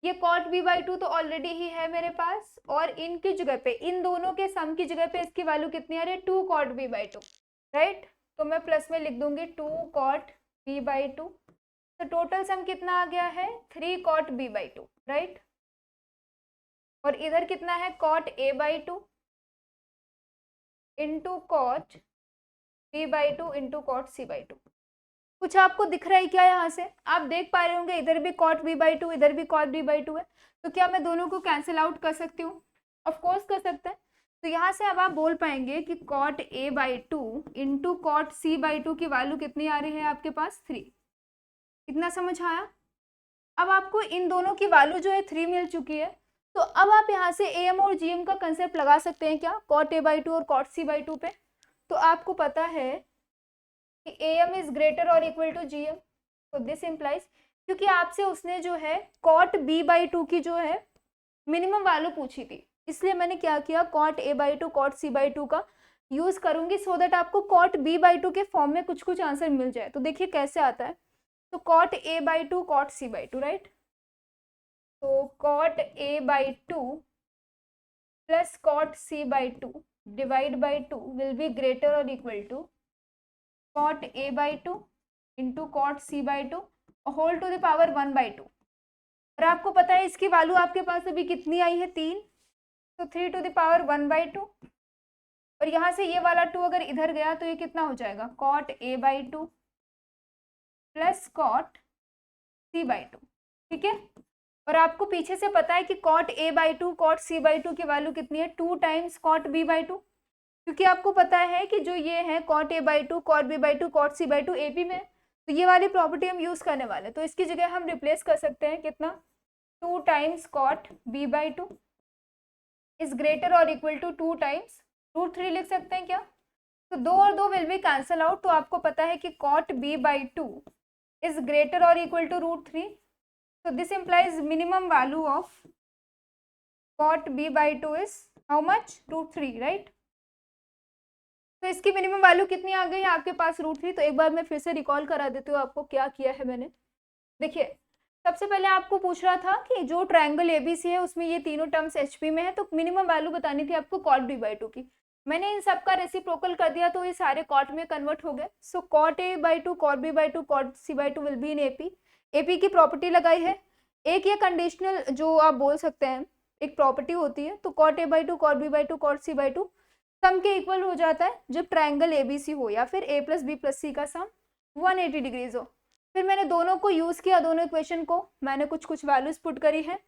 ये cot b by 2 तो ऑलरेडी ही है मेरे पास, और इनकी जगह पे इन दोनों के सम की जगह पे इसकी वैल्यू कितनी आ रही है 2 cot b by 2, राइट। तो मैं प्लस में लिख दूंगी 2 cot b by 2। तो टोटल सम कितना आ गया है 3 cot b by 2, राइट। और इधर कितना है cot A by two into cot B by two into cot C by two. कुछ आपको दिख रहा है क्या यहाँ से? आप देख पा रहे होंगे इधर भी कॉट बी बाई टू इधर भी कॉट बी बाई टू है, तो क्या मैं दोनों को कैंसिल आउट कर सकती हूँ? ऑफकोर्स कर सकते हैं। तो यहाँ से अब आप बोल पाएंगे कि cot A by two into cot C by two की वैल्यू कितनी आ रही है आपके पास 3। इतना समझ आया? अब आपको इन दोनों की वैल्यू जो है 3 मिल चुकी है, तो अब आप यहाँ से ए एम और जी एम का कंसेप्ट लगा सकते हैं क्या कॉट ए बाई टू और कॉट सी बाई टू पे। तो आपको पता है कि ए एम इज ग्रेटर और इक्वल टू जी एम, तो दिस इम्प्लाइज, क्योंकि आपसे उसने जो है कॉट बी बाई टू की जो है मिनिमम वैल्यू पूछी थी, इसलिए मैंने क्या किया cot A by two cot C by two का यूज करूंगी सो दैट आपको कॉट बी बाई टू के फॉर्म में कुछ कुछ आंसर मिल जाए। तो देखिए कैसे आता है, तो cot A by two cot C by two, right. तो cot A by two plus cot C by two divide by two will be greater और equal to cot A by two into cot C by two whole to the power 1 by 2। और आपको पता है इसकी value आपके पास अभी कितनी आई है 3, तो 3 टू द पावर 1 बाई 2। और यहाँ से ये वाला 2 अगर इधर गया तो ये कितना हो जाएगा cot A by two plus cot C by two, ठीक है। और आपको पीछे से पता है कि cot A by two cot C by two की वैल्यू कितनी है 2 times cot B by two, क्योंकि आपको पता है कि जो ये है cot A by two cot B by two cot C by two A B में, तो ये वाली प्रॉपर्टी हम यूज करने वाले हैं। तो इसकी जगह हम रिप्लेस कर सकते हैं कितना 2 times cot B by two is greater और इक्वल टू 2 टाइम्स √3 लिख सकते हैं क्या? तो 2 और 2 विल बी कैंसल आउट। तो आपको पता है कि cot B by two is greater और equal to √3। So this implies minimum value of cot b by 2 is how much? √3, right? तो इसकी मिनिमम वैल्यू कितनी आ गई है आपके पास √3। तो एक बार मैं फिर से रिकॉल करा देती हूँ आपको क्या किया है मैंने। देखिए सबसे पहले आपको पूछ रहा था कि जो ट्रायंगल एबीसी है उसमें ये तीनों टर्म्स एचपी में है, तो मिनिमम वैल्यू बतानी थी आपको कॉट बी बाई टू की। मैंने इन सब का रेसिप्रोकल कर दिया तो ये सारे कॉट में कन्वर्ट हो गए। So cot A by two cot B by two cot C by two will be in AP. AP की प्रॉपर्टी लगाई है, एक ये कंडीशनल जो आप बोल सकते हैं एक प्रॉपर्टी होती है, तो cot A by two cot B by two cot C by two sum के इक्वल हो जाता है जब ट्रायंगल एबीसी हो या फिर ए प्लस बी प्लस सी का सम 180 डिग्रीज हो। फिर मैंने दोनों को यूज किया, दोनों इक्वेशन को मैंने कुछ कुछ वैल्यूज पुट करी है,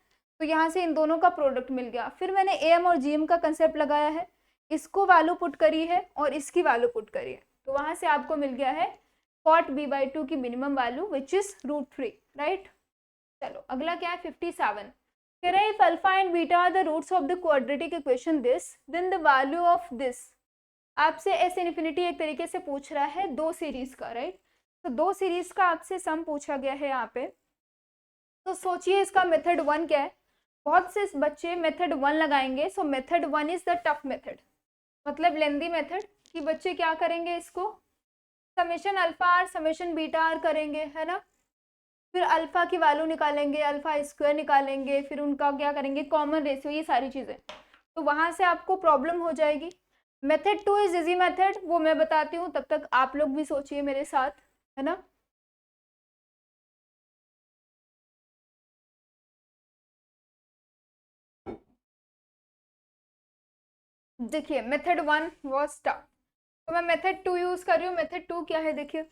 तो यहाँ से इन दोनों का प्रोडक्ट मिल गया। फिर मैंने ए एम और जी एम का कंसेप्ट लगाया है, इसको वैल्यू पुट करी है और इसकी वैल्यू पुट करी है, तो वहाँ से आपको मिल गया है कॉट बी बाई टू की minimum value which is √3, right. चलो अगला क्या है 57। कह रहा है if alpha and beta are the roots of the quadratic equation this then the value of this. आपसे एस इन्फिनिटी एक तरीके से पूछ रहा है दो सीरीज का, राइट। तो दो सीरीज का आपसे सम पूछा गया है यहाँ पे, तो सोचिए इसका मेथड 1 क्या है। बहुत से बच्चे मेथड 1 लगाएंगे, so method 1 is the tough method, मतलब लेंदी मेथड कि बच्चे क्या करेंगे इसको summation alpha r summation beta r करेंगे, है ना। फिर अल्फा की वैल्यू निकालेंगे, अल्फा स्क्वायर निकालेंगे, फिर उनका क्या करेंगे कॉमन रेशियो, ये सारी चीज़ें, तो वहाँ से आपको प्रॉब्लम हो जाएगी। मेथड 2 इज इजी मेथड, वो मैं बताती हूँ, तब तक आप लोग भी सोचिए मेरे साथ, है ना। देखिए मेथड 1 वॉज टफ, तो मैं मेथड 2 यूज कर रही हूँ। मेथड 2 क्या है देखिए,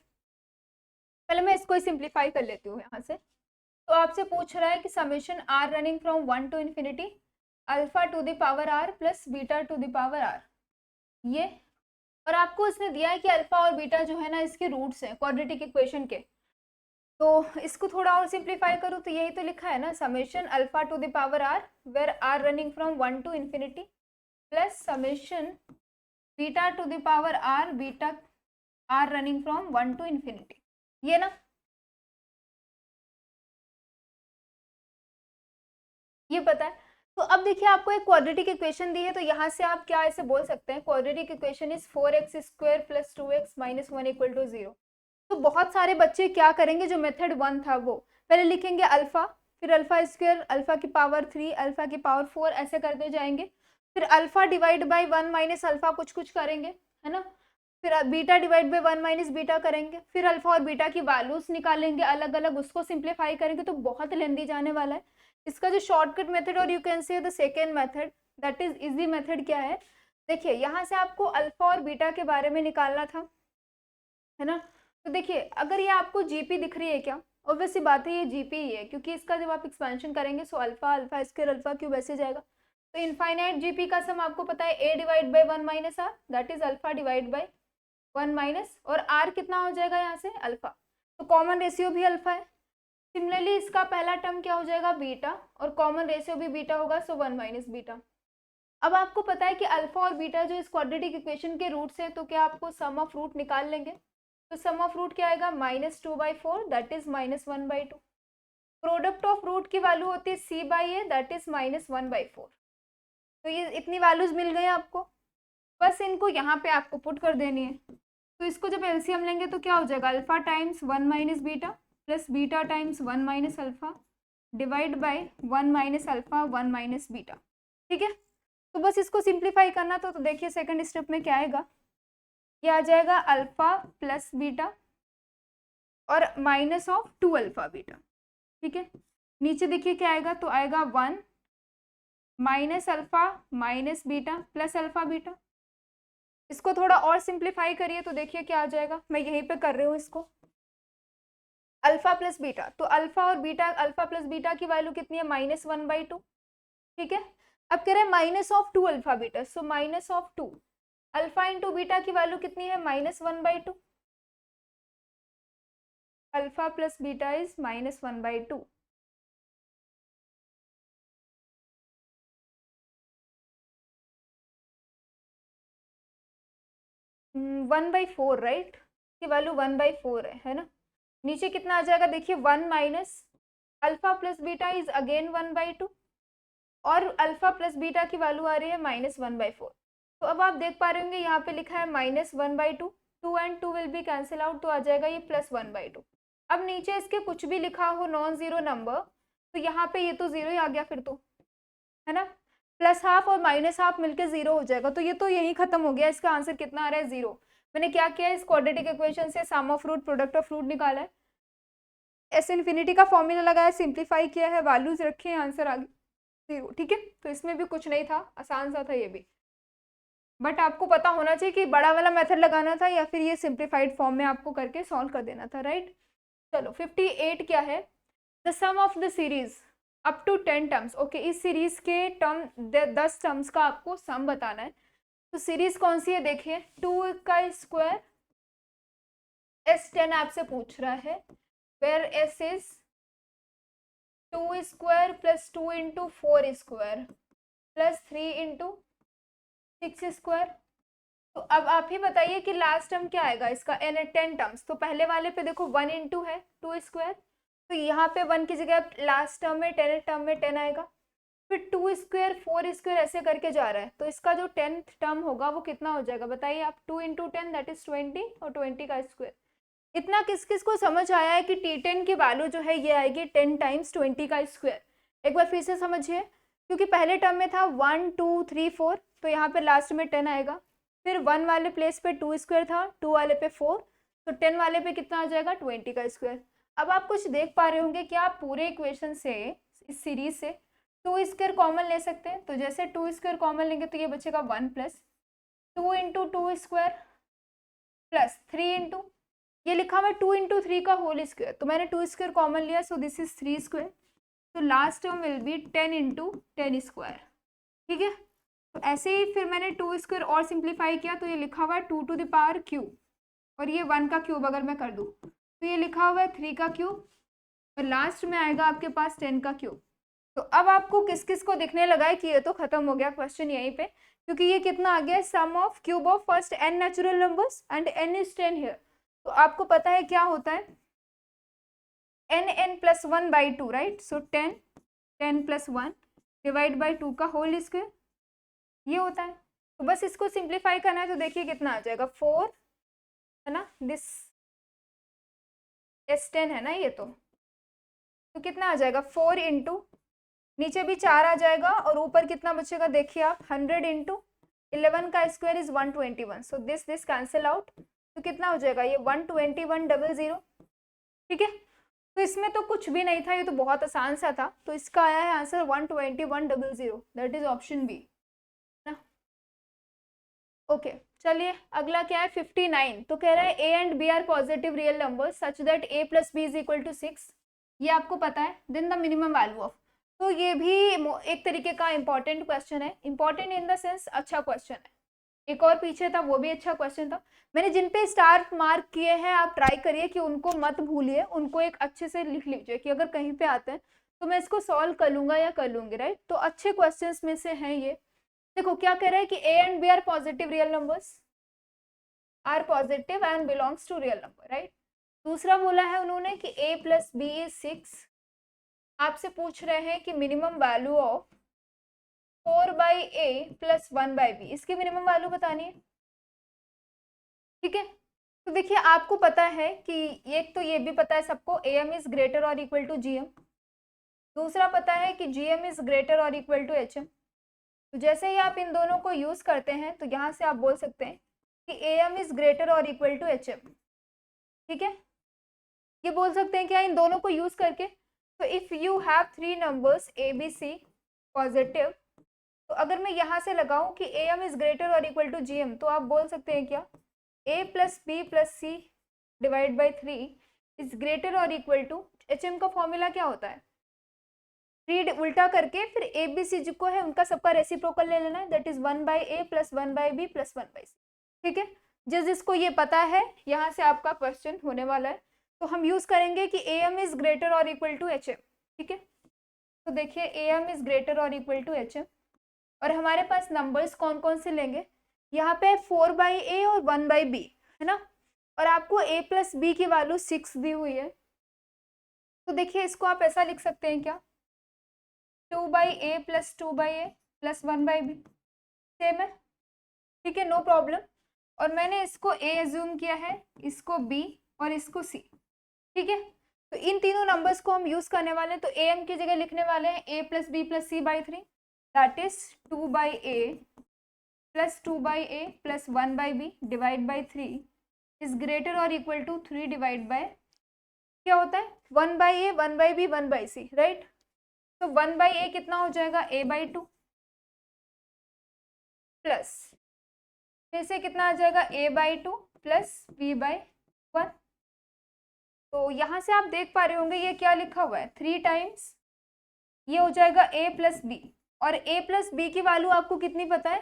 पहले मैं इसको सिंप्लीफाई कर लेती हूँ यहाँ से। तो आपसे पूछ रहा है कि summation r running from 1 to infinity alpha to the power r plus beta to the power r, ये। और आपको इसने दिया है कि अल्फा और बीटा जो है ना इसके रूट्स हैं क्वाड्रेटिक इक्वेशन के। तो इसको थोड़ा और सिंप्लीफाई करूँ तो यही तो लिखा है ना, summation alpha to the power r where r running from 1 to infinity plus summation beta to the power r beta r running from 1 to infinity, ये ना। ये पता है। तो अब देखिए आपको एक क्वाड्रेटिक इक्वेशन दी है, तो यहाँ से आप क्या ऐसे बोल सकते हैं, quadratic equation is 4x² plus 2x minus 1 equal to 0। तो बहुत सारे बच्चे क्या करेंगे, जो मेथड 1 था वो पहले लिखेंगे अल्फा, फिर अल्फा स्क्वायर, अल्फा की पावर 3, अल्फा की पावर 4, ऐसे करते जाएंगे। फिर alpha divide by 1 minus alpha कुछ कुछ करेंगे, है ना। फिर beta divide by 1 minus beta करेंगे, फिर अल्फा और बीटा की वैल्यूज निकालेंगे अलग अलग, उसको सिंप्लीफाई करेंगे। तो बहुत लेंदी जाने वाला है। इसका जो शॉर्टकट मेथड और यू कैन से the second method that is easy method क्या है, देखिए यहाँ से आपको अल्फा और बीटा के बारे में निकालना था, है ना। तो देखिए अगर ये आपको जीपी दिख रही है क्या, ऑब्वियसली बात है ये जीपी ही है, क्योंकि इसका जब आप एक्सपेंशन करेंगे so alpha alpha square alpha cube ऐसे जाएगा। तो इनफाइनाइट जीपी का सम आपको पता है A divide by 1 minus r, that is alpha divide by 1 minus, और आर कितना हो जाएगा यहाँ से अल्फा, तो कॉमन रेशियो भी अल्फा है। सिमिलरली इसका पहला टर्म क्या हो जाएगा बीटा, और कॉमन रेशियो भी बीटा होगा, सो 1 माइनस बीटा। अब आपको पता है कि अल्फा और बीटा जो इस क्वाड्रेटिक इक्वेशन के रूट्स हैं, तो क्या आपको सम ऑफ रूट निकाल लेंगे। तो सम ऑफ रूट क्या आएगा, -2/4 that is -1/2। Product of root की वैल्यू होती है c/a दैट इज -1/4। तो ये इतनी वैल्यूज मिल गई आपको, बस इनको यहाँ पे आपको पुट कर देनी है। तो इसको जब एलसीएम लेंगे तो क्या हो जाएगा, alpha times 1 minus beta plus beta times 1 minus alpha divide by 1 minus alpha 1 minus beta, ठीक है। तो बस इसको सिंप्लीफाई करना तो देखिए सेकंड स्टेप में क्या आएगा, ये आ जाएगा अल्फा प्लस बीटा और माइनस ऑफ 2 अल्फा बीटा, ठीक है। नीचे देखिए क्या आएगा, तो आएगा 1 minus alpha minus beta plus alpha beta. इसको थोड़ा और सिंप्लीफाई करिए तो देखिए क्या आ जाएगा, मैं यहीं पे कर रही हूँ इसको, अल्फा प्लस बीटा। तो अल्फा और बीटा, अल्फा प्लस बीटा की वैल्यू कितनी है, -1/2, ठीक है। अब कह रहे हैं minus of 2 alpha beta, so minus of 2 alpha into beta की वैल्यू कितनी है, -1/2। Alpha plus beta is -1/2। 1/4 right, की वैल्यू 1/4 है ना। नीचे कितना आ जाएगा, देखिए 1 minus alpha plus beta is again 1/2, और अल्फा प्लस बीटा की वैल्यू आ रही है -1/4। तो अब आप देख पा रहे होंगे यहाँ पे लिखा है -1/2, 2 and 2 will be cancel out, तो आ जाएगा ये +1/2। अब नीचे इसके कुछ भी लिखा हो नॉन जीरो नंबर, तो यहाँ पे ये तो जीरो ही आ गया फिर तो, है ना। प्लस हाफ और माइनस हाफ मिलकर जीरो हो जाएगा, तो ये तो यही खत्म हो गया। इसका आंसर कितना आ रहा है, जीरो। मैंने क्या किया, इस क्वाड्रेटिक इक्वेशन से sum of root product of root निकाला है, एस इन्फिनिटी का फॉर्मूला लगाया, सिंप्लीफाई किया है, वैल्यूज रखे हैं, आंसर आ गया जीरो, ठीक है। तो इसमें भी कुछ नहीं था, आसान सा था ये भी, बट आपको पता होना चाहिए कि बड़ा वाला मेथड लगाना था या फिर ये सिंप्लीफाइड फॉर्म में आपको करके सॉल्व कर देना था, राइट। चलो 58 क्या है, the sum of the series up to 10 terms, okay. इस सीरीज के टर्म 10 टर्म्स का आपको सम बताना है। तो सीरीज कौन सी है, देखिए 2 का स्क्वायर, S10 आपसे पूछ रहा है, where S is 2 square plus 2 into 4 square plus 3 into 6 square. तो अब आप ही बताइए कि लास्ट टर्म क्या आएगा इसका, एन 10 टर्म्स। तो पहले वाले पे देखो 1 इंटू है 2 स्क्वायर, तो यहाँ पे 1 की जगह लास्ट टर्म में 10 टर्म में 10 आएगा, फिर 2 स्क्वायर 4 स्क्वायर ऐसे करके जा रहा है। तो इसका जो 10th टर्म होगा वो कितना हो जाएगा बताइए आप, 2 इंटू 10 दैट इज 20, और 20 का स्क्वायर। इतना किस किस को समझ आया है कि T10 की वैल्यू जो है ये आएगी 10 टाइम्स 20 का स्क्वायर। एक बार फिर से समझिए, क्योंकि पहले टर्म में था 1 2 3 4, तो यहाँ पे लास्ट में 10 आएगा, फिर 1 वाले प्लेस पे 2 स्क्वायर था, 2 वाले पे 4, तो 10 वाले पे कितना आ जाएगा 20 का स्क्वायर। अब आप कुछ देख पा रहे होंगे कि आप पूरे इक्वेशन से, इस सीरीज से 2 स्क्वायर कॉमन ले सकते हैं। तो जैसे 2 स्क्वायर कॉमन लेंगे तो ये बचेगा 1 plus 2 into 2 square plus 3 into, ये लिखा हुआ है 2 इंटू 3 का होल स्क्वायर, तो मैंने 2 स्क्वायर कॉमन लिया, सो दिस इज 3 स्क्वायर। तो last term will be 10 into 10 square, ठीक है। तो ऐसे ही फिर मैंने 2 स्क्वायर और सिंप्लीफाई किया तो ये लिखा हुआ है 2 टू द पावर क्यूब, और ये 1 का क्यूब अगर मैं कर दूँ तो ये लिखा हुआ है 3 का क्यूब, और लास्ट में आएगा आपके पास 10 का क्यूब। तो अब आपको किस किस को दिखने लगा है कि ये तो खत्म हो गया क्वेश्चन यहीं पे, क्योंकि ये कितना आ गया है, sum of cube of first n natural numbers and n is 10 here. तो आपको पता है क्या होता है, n plus 1 by 2, right. So 10 plus 1 divide by 2 का होल स्क्वायर, ये होता है। तो बस इसको सिंप्लीफाई करना है, तो देखिए कितना आ जाएगा 4, है ना, दिस S10 है ना ये, तो कितना आ जाएगा 4 इंटू, नीचे भी 4 आ जाएगा और ऊपर कितना बचेगा देखिए आप, 100 इंटू 11 का square is 121, so this cancel out, तो कितना हो जाएगा ये 12100। ठीक है, तो इसमें तो कुछ भी नहीं था, ये तो बहुत आसान सा था, तो इसका आया है answer 12100, that is option b ना। ओके, चलिए अगला क्या है 59। तो कह रहा है a and b are positive real numbers such that a plus b is equal to 6, ये आपको पता है। Then the minimum value of, तो ये भी एक तरीके का इंपॉर्टेंट क्वेश्चन है, इंपॉर्टेंट इन द सेंस अच्छा क्वेश्चन है। एक और पीछे था वो भी अच्छा क्वेश्चन था, मैंने जिन पे स्टार मार्क किए हैं आप ट्राई करिए कि उनको मत भूलिए, उनको एक अच्छे से लिख लीजिए कि अगर कहीं पे आते हैं तो मैं इसको सॉल्व कर लूंगा या कर लूंगी, राइट। तो अच्छे क्वेश्चंस में से हैं ये। देखो क्या कह रहा है कि a and b are positive real numbers, are positive and belongs to real number, right. दूसरा बोला है उन्होंने कि ए प्लस बी इज 6, आपसे पूछ रहे हैं कि minimum value of 4 by A plus 1 by b, इसकी मिनिमम वैल्यू बतानी है। ठीक है, तो देखिए आपको पता है कि एक तो ये भी पता है सबको, ए एम इज ग्रेटर और इक्वल टू जी एम। दूसरा पता है कि जी एम इज ग्रेटर और इक्वल टू एच एम। तो जैसे ही आप इन दोनों को यूज करते हैं तो यहाँ से आप बोल सकते हैं कि ए एम इज ग्रेटर और इक्वल टू एच एम। ठीक है, ये बोल सकते हैं क्या इन दोनों को यूज करके। तो if you have 3 numbers A B C positive, तो अगर मैं यहाँ से लगाऊं कि ए एम इज ग्रेटर और इक्वल टू जी एम, तो आप बोल सकते हैं क्या, A plus B plus C divide by 3 is greater और इक्वल टू, एच एम का फॉर्मूला क्या होता है, 3 उल्टा करके फिर ए बी सी जिसको है उनका सबका रेसिप्रोकल ले लेना है, that is 1 by A plus 1 by B plus 1 by C. ठीक है, जिसको ये पता है यहाँ से आपका क्वेश्चन होने वाला है, तो हम यूज करेंगे कि ए एम इज ग्रेटर और इक्वल टू एच एम। ठीक है, तो देखिए ए एम इज ग्रेटर और इक्वल टू एच एम, और हमारे पास नंबर्स कौन कौन से लेंगे, यहाँ पे 4 बाई ए और 1 बाई बी है ना, और आपको a प्लस बी की वैल्यू 6 दी हुई है। तो देखिए इसको आप ऐसा लिख सकते हैं क्या, 2 by A plus 2 by A plus 1 by b, same है। ठीक है, नो प्रॉब्लम। और मैंने इसको a एज्यूम किया है, इसको b और इसको c। ठीक है, तो इन तीनों नंबर्स को हम यूज करने वाले हैं, तो ए एम की जगह लिखने वाले हैं a plus B plus C by 3, that is 2 by A plus 2 by A plus 1 by B divide by 3 is greater और इक्वल टू 3 डिवाइड बाय, क्या होता है 1 by A 1 by B 1 by c, right. तो 1 by ए कितना हो जाएगा a by 2 plus फिर से कितना आ जाएगा a by 2 plus b by 1। तो यहाँ से आप देख पा रहे होंगे ये क्या लिखा हुआ है 3 टाइम्स, ये हो जाएगा a प्लस बी, और a प्लस बी की वैल्यू आपको कितनी पता है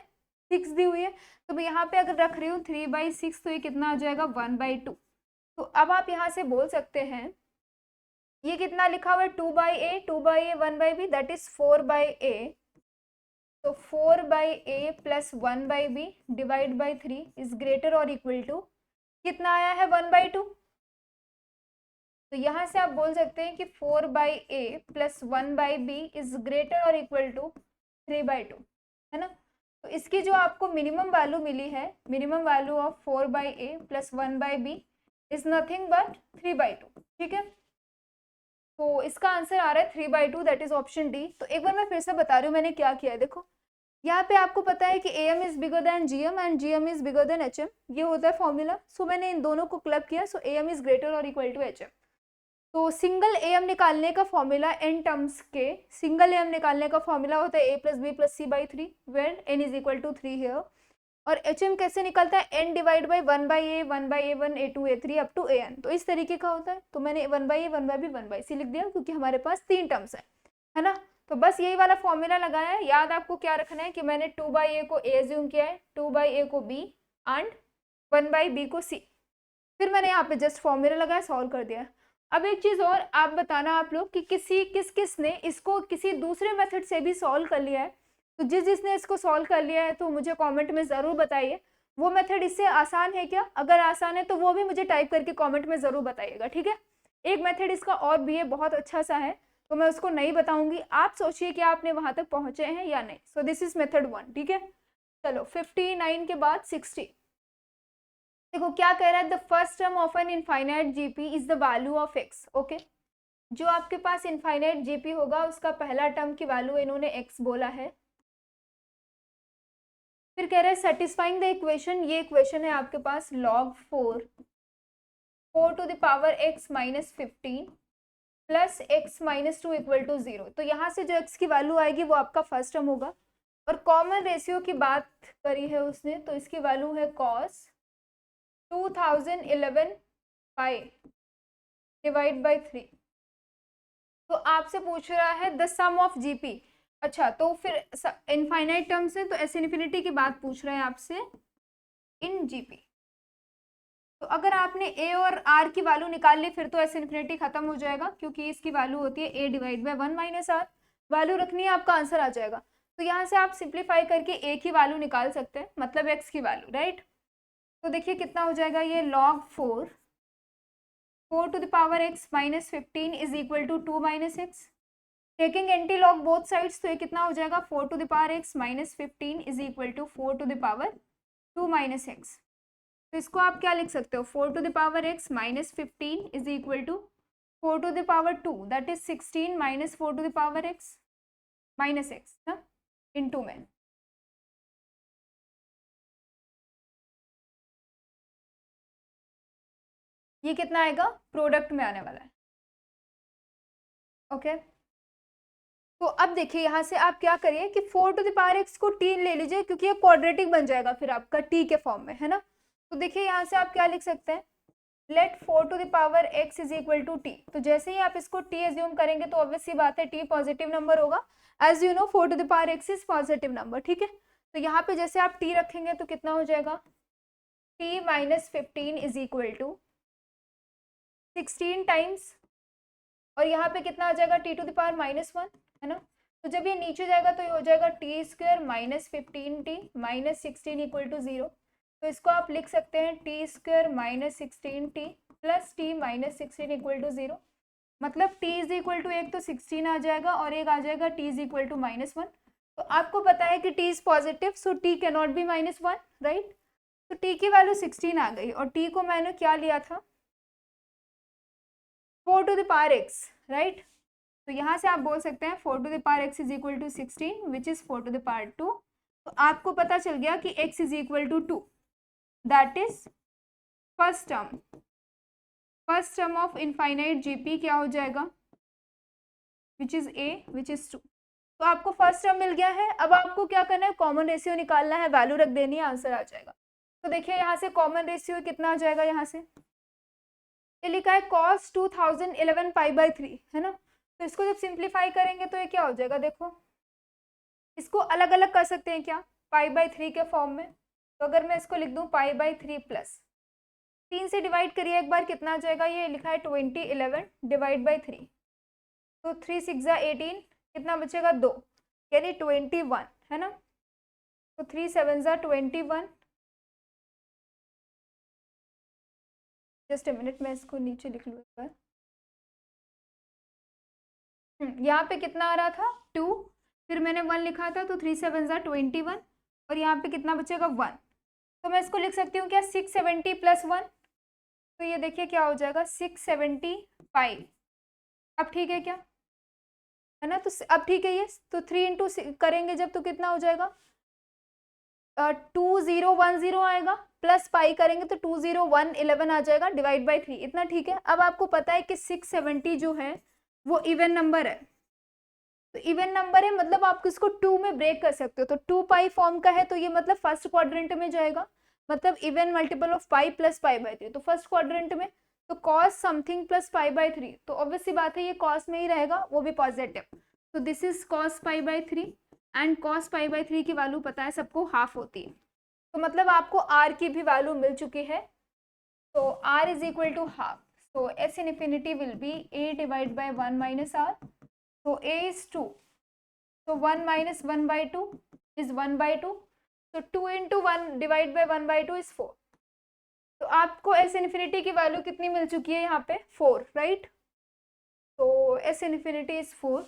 6 दी हुई है, तो मैं यहाँ पे अगर रख रही हूँ 3 बाई 6, तो ये कितना आ जाएगा 1 बाई 2। तो अब आप यहाँ से बोल सकते हैं ये कितना लिखा हुआ है 2 by A 1 by B, that is 4 by A. तो 4 by A plus 1 by B divide by 3 is greater और इक्वल टू, कितना आया है 1 बाई 2। तो यहाँ से आप बोल सकते हैं कि 4 by A plus 1 by b is greater और इक्वल टू 3 बाई 2, है ना। तो इसकी जो आपको मिनिमम वैल्यू मिली है, minimum value of 4 by A plus 1 by b is nothing but 3 by 2। ठीक है, तो इसका आंसर आ रहा है 3 by 2, that is option D. तो एक बार मैं फिर से बता रही हूँ मैंने क्या किया है। देखो यहाँ पे आपको पता है कि A M is bigger than G M and G M is bigger than H M, ये होता है फॉर्मूला। सो मैंने इन दोनों को क्लब किया, so A M is greater और इक्वल टू एच एम। तो सिंगल ए एम निकालने का फॉर्मूला एन टर्म्स के, सिंगल ए एम निकालने का फॉर्मूला होता है A plus B plus C by 3 where N is equal to 3 here. और एच एम कैसे निकलता है, N divide by 1 by A 1 by A 1 A 2 A 3 up to A N. तो इस तरीके का होता है। तो मैंने 1 by A 1 by B 1 by C लिख दिया क्योंकि हमारे पास 3 टर्म्स है ना। तो बस यही वाला फॉर्मूला लगाया है। याद आपको क्या रखना है कि मैंने 2/a को a एज्यूम किया है, 2/a को b एंड 1/b को c। फिर मैंने यहाँ पे जस्ट फॉर्मूला लगाया, सॉल्व कर दिया। अब एक चीज और आप बताना आप लोग कि किस ने इसको किसी दूसरे मेथड से भी सॉल्व कर लिया है। तो जिसने इसको सॉल्व कर लिया है तो मुझे कमेंट में ज़रूर बताइए वो मेथड इससे आसान है क्या। अगर आसान है तो वो भी मुझे टाइप करके कमेंट में ज़रूर बताइएगा, ठीक है। एक मेथड इसका और भी है, बहुत अच्छा सा है, तो मैं उसको नहीं बताऊंगी। आप सोचिए कि आपने वहां तक पहुंचे हैं या नहीं। सो दिस इज मेथड 1, ठीक है। चलो 59 के बाद 60। देखो क्या कह रहा है, the first term of an infinite GP is the value of x. Okay, जो आपके पास इनफाइनाइट जीपी होगा उसका पहला टर्म की वैल्यू इन्होंने एक्स बोला है। फिर कह रहे हैं सेटिस्फाइंग द इक्वेशन, ये इक्वेशन है आपके पास log 4 to the power x minus 15 प्लस x माइनस 2 इक्वल टू 0। तो यहाँ से जो x की वैल्यू आएगी वो आपका फर्स्ट टर्म होगा। और कॉमन रेशियो की बात करी है उसने, तो इसकी वैल्यू है cos 2011 पाई डिवाइड बाई 3। तो आपसे पूछ रहा है द सम ऑफ जीपी। अच्छा, तो फिर इनफाइनाइट टर्म से तो एस इन्फिनिटी की बात पूछ रहे हैं आपसे इन जीपी। तो अगर आपने ए और आर की वैल्यू निकाल ली फिर तो एस इन्फिनिटी खत्म हो जाएगा, क्योंकि इसकी वैल्यू होती है A divide by 1 minus r. Value रखनी है, आपका आंसर आ जाएगा। तो यहाँ से आप सिंप्लीफाई करके ए की वैल्यू निकाल सकते हैं, मतलब एक्स की वैल्यू, राइट। तो देखिए कितना हो जाएगा ये log 4 to the power x minus 15 is equal to 2 minus x. Taking anti log both sides, तो ये कितना हो जाएगा 4 to the power x minus 15 is equal to 4 to the power 2 minus x. तो इसको आप क्या लिख सकते हो, 4 to the power x minus 15 is equal to 4 to the power 2 that is 16 minus 4 to the power x minus x ना into में। ये कितना आएगा, प्रोडक्ट में आने वाला है। ओके, तो अब देखिए यहाँ से आप क्या करिए कि 4 टू द पावर x को t ले लीजिए, क्योंकि ये क्वाड्रेटिक बन जाएगा फिर आपका t के फॉर्म में, है ना। तो देखिए यहाँ से आप क्या लिख सकते हैं, let 4 to the power x is equal to t। तो जैसे ही आप इसको t एज्यूम करेंगे तो ऑब्वियस सी बात है t पॉजिटिव नंबर होगा। As you know 4 to the power x is positive number, ठीक है। तो यहाँ पे जैसे आप t रखेंगे तो कितना हो जाएगा, t minus 15 is equal to 16 times, और यहाँ पे कितना आ जाएगा t to the power minus 1, है ना। तो जब ये नीचे जाएगा तो ये हो जाएगा t square minus 15t minus 16 equal to 0। तो इसको आप लिख सकते हैं t square minus 16t plus t minus 16 equal to 0। मतलब t इज इक्वल टू एक तो 16 आ जाएगा और एक आ जाएगा t is equal to minus 1। तो आपको पता है कि t is positive, so t can not be minus 1, right. तो t की वैल्यू 16 आ गई और t को मैंने क्या लिया था, 4 to the power x, right. तो यहाँ से आप बोल सकते हैं 4 to the power x is equal to 16 which is 4 to the power 2। तो आपको पता चल गया कि x is equal to 2, that is first term of infinite GP क्या हो जाएगा, which is a which is 2। तो आपको फर्स्ट टर्म मिल गया है। अब आपको क्या करना है, कॉमन रेशियो निकालना है, वैल्यू रख देनी है, आंसर आ जाएगा। तो देखिए यहाँ से कॉमन रेशियो कितना आ जाएगा, यहाँ से ये लिखा है cos 2011 पाई बाई 3, है ना। तो इसको जब सिंप्लीफाई करेंगे तो ये क्या हो जाएगा, देखो इसको अलग अलग कर सकते हैं क्या, पाई बाई 3 के फॉर्म में। तो अगर मैं इसको लिख दूं पाई बाई 3 प्लस 3 से डिवाइड करिए एक बार, कितना आ जाएगा, ये लिखा है 2011 डिवाइड बाई 3। तो 3 6 18, कितना बचेगा 2, यानी 21, है ना। तो 3 7 21। जस्ट ए मिनट, मैं इसको नीचे लिख लूँ एक बार। यहाँ पे कितना आ रहा था 2, फिर मैंने 1 लिखा था, तो 3 7 21, और यहाँ पे कितना बचेगा 1। तो मैं इसको लिख सकती हूँ क्या 670 प्लस 1। तो ये देखिए क्या हो जाएगा 675। अब ठीक है क्या, है ना। तो अब ठीक है ये, तो 3 इंटू करेंगे जब तो कितना हो जाएगा 2010 आएगा, प्लस पाई करेंगे तो 20111 आ जाएगा डिवाइड बाई 3, इतना ठीक है। अब आपको पता है कि 670 जो है वो इवन नंबर है। तो इवन नंबर है मतलब आप इसको 2 में ब्रेक कर सकते हो। तो 2 पाई फॉर्म का है तो ये मतलब फर्स्ट क्वाड्रेंट में जाएगा, मतलब even multiple of pi plus pi by 3, तो फर्स्ट क्वाड्रेंट में। तो cos something plus pi by 3, तो ऑब्वियसली बात है ये कॉस में ही रहेगा, वो भी पॉजिटिव। तो this is cos pi by 3 and cos pi by 3 की वैल्यू पता है सबको हाफ होती है, तो मतलब आपको r की भी वैल्यू मिल चुकी है। तो r is equal to half, so s infinity will be a divided by 1 minus r, so a is 2, so 1 minus 1 by 2 is 1 by 2, so 2 into 1 divided by 1 by 2 is 4। तो आपको s infinity की value कितनी मिल चुकी है यहाँ पे 4, right. तो s infinity is 4।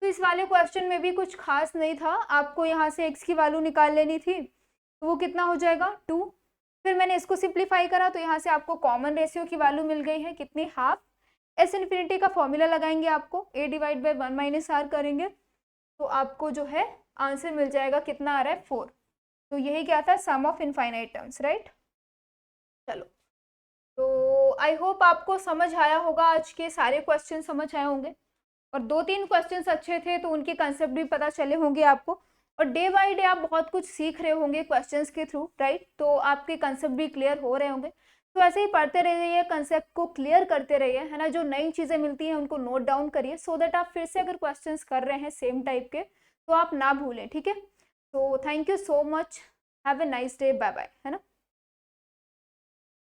तो इस वाले क्वेश्चन में भी कुछ खास नहीं था, आपको यहाँ से x की वैल्यू निकाल लेनी थी, तो वो कितना हो जाएगा 2। फिर मैंने इसको सिंप्लीफाई करा तो यहाँ से आपको कॉमन रेशियो की वैल्यू मिल गई है कितनी, हाफ। एस इन्फिनिटी का फॉर्मूला लगाएंगे, आपको a divide by 1 minus r करेंगे तो आपको जो है आंसर मिल जाएगा, कितना आ रहा है 4। तो यही क्या था, सम ऑफ इनफाइनाइट टर्म्स, राइट। चलो, तो आई होप आपको समझ आया होगा, आज के सारे क्वेश्चन समझ आए होंगे, और 2-3 क्वेश्चंस अच्छे थे तो उनके कंसेप्ट भी पता चले होंगे आपको, और डे बाय डे आप बहुत कुछ सीख रहे होंगे क्वेश्चंस के थ्रू, राइट। तो आपके कंसेप्ट भी क्लियर हो रहे होंगे, तो ऐसे ही पढ़ते रहिए, कंसेप्ट को क्लियर करते रहिए, है ना। जो नई चीज़ें मिलती हैं उनको नोट डाउन करिए, सो दैट आप फिर से अगर क्वेश्चंस कर रहे हैं सेम टाइप के तो आप ना भूलें, ठीक है। तो thank you so much, have a nice day, bye bye, है ना।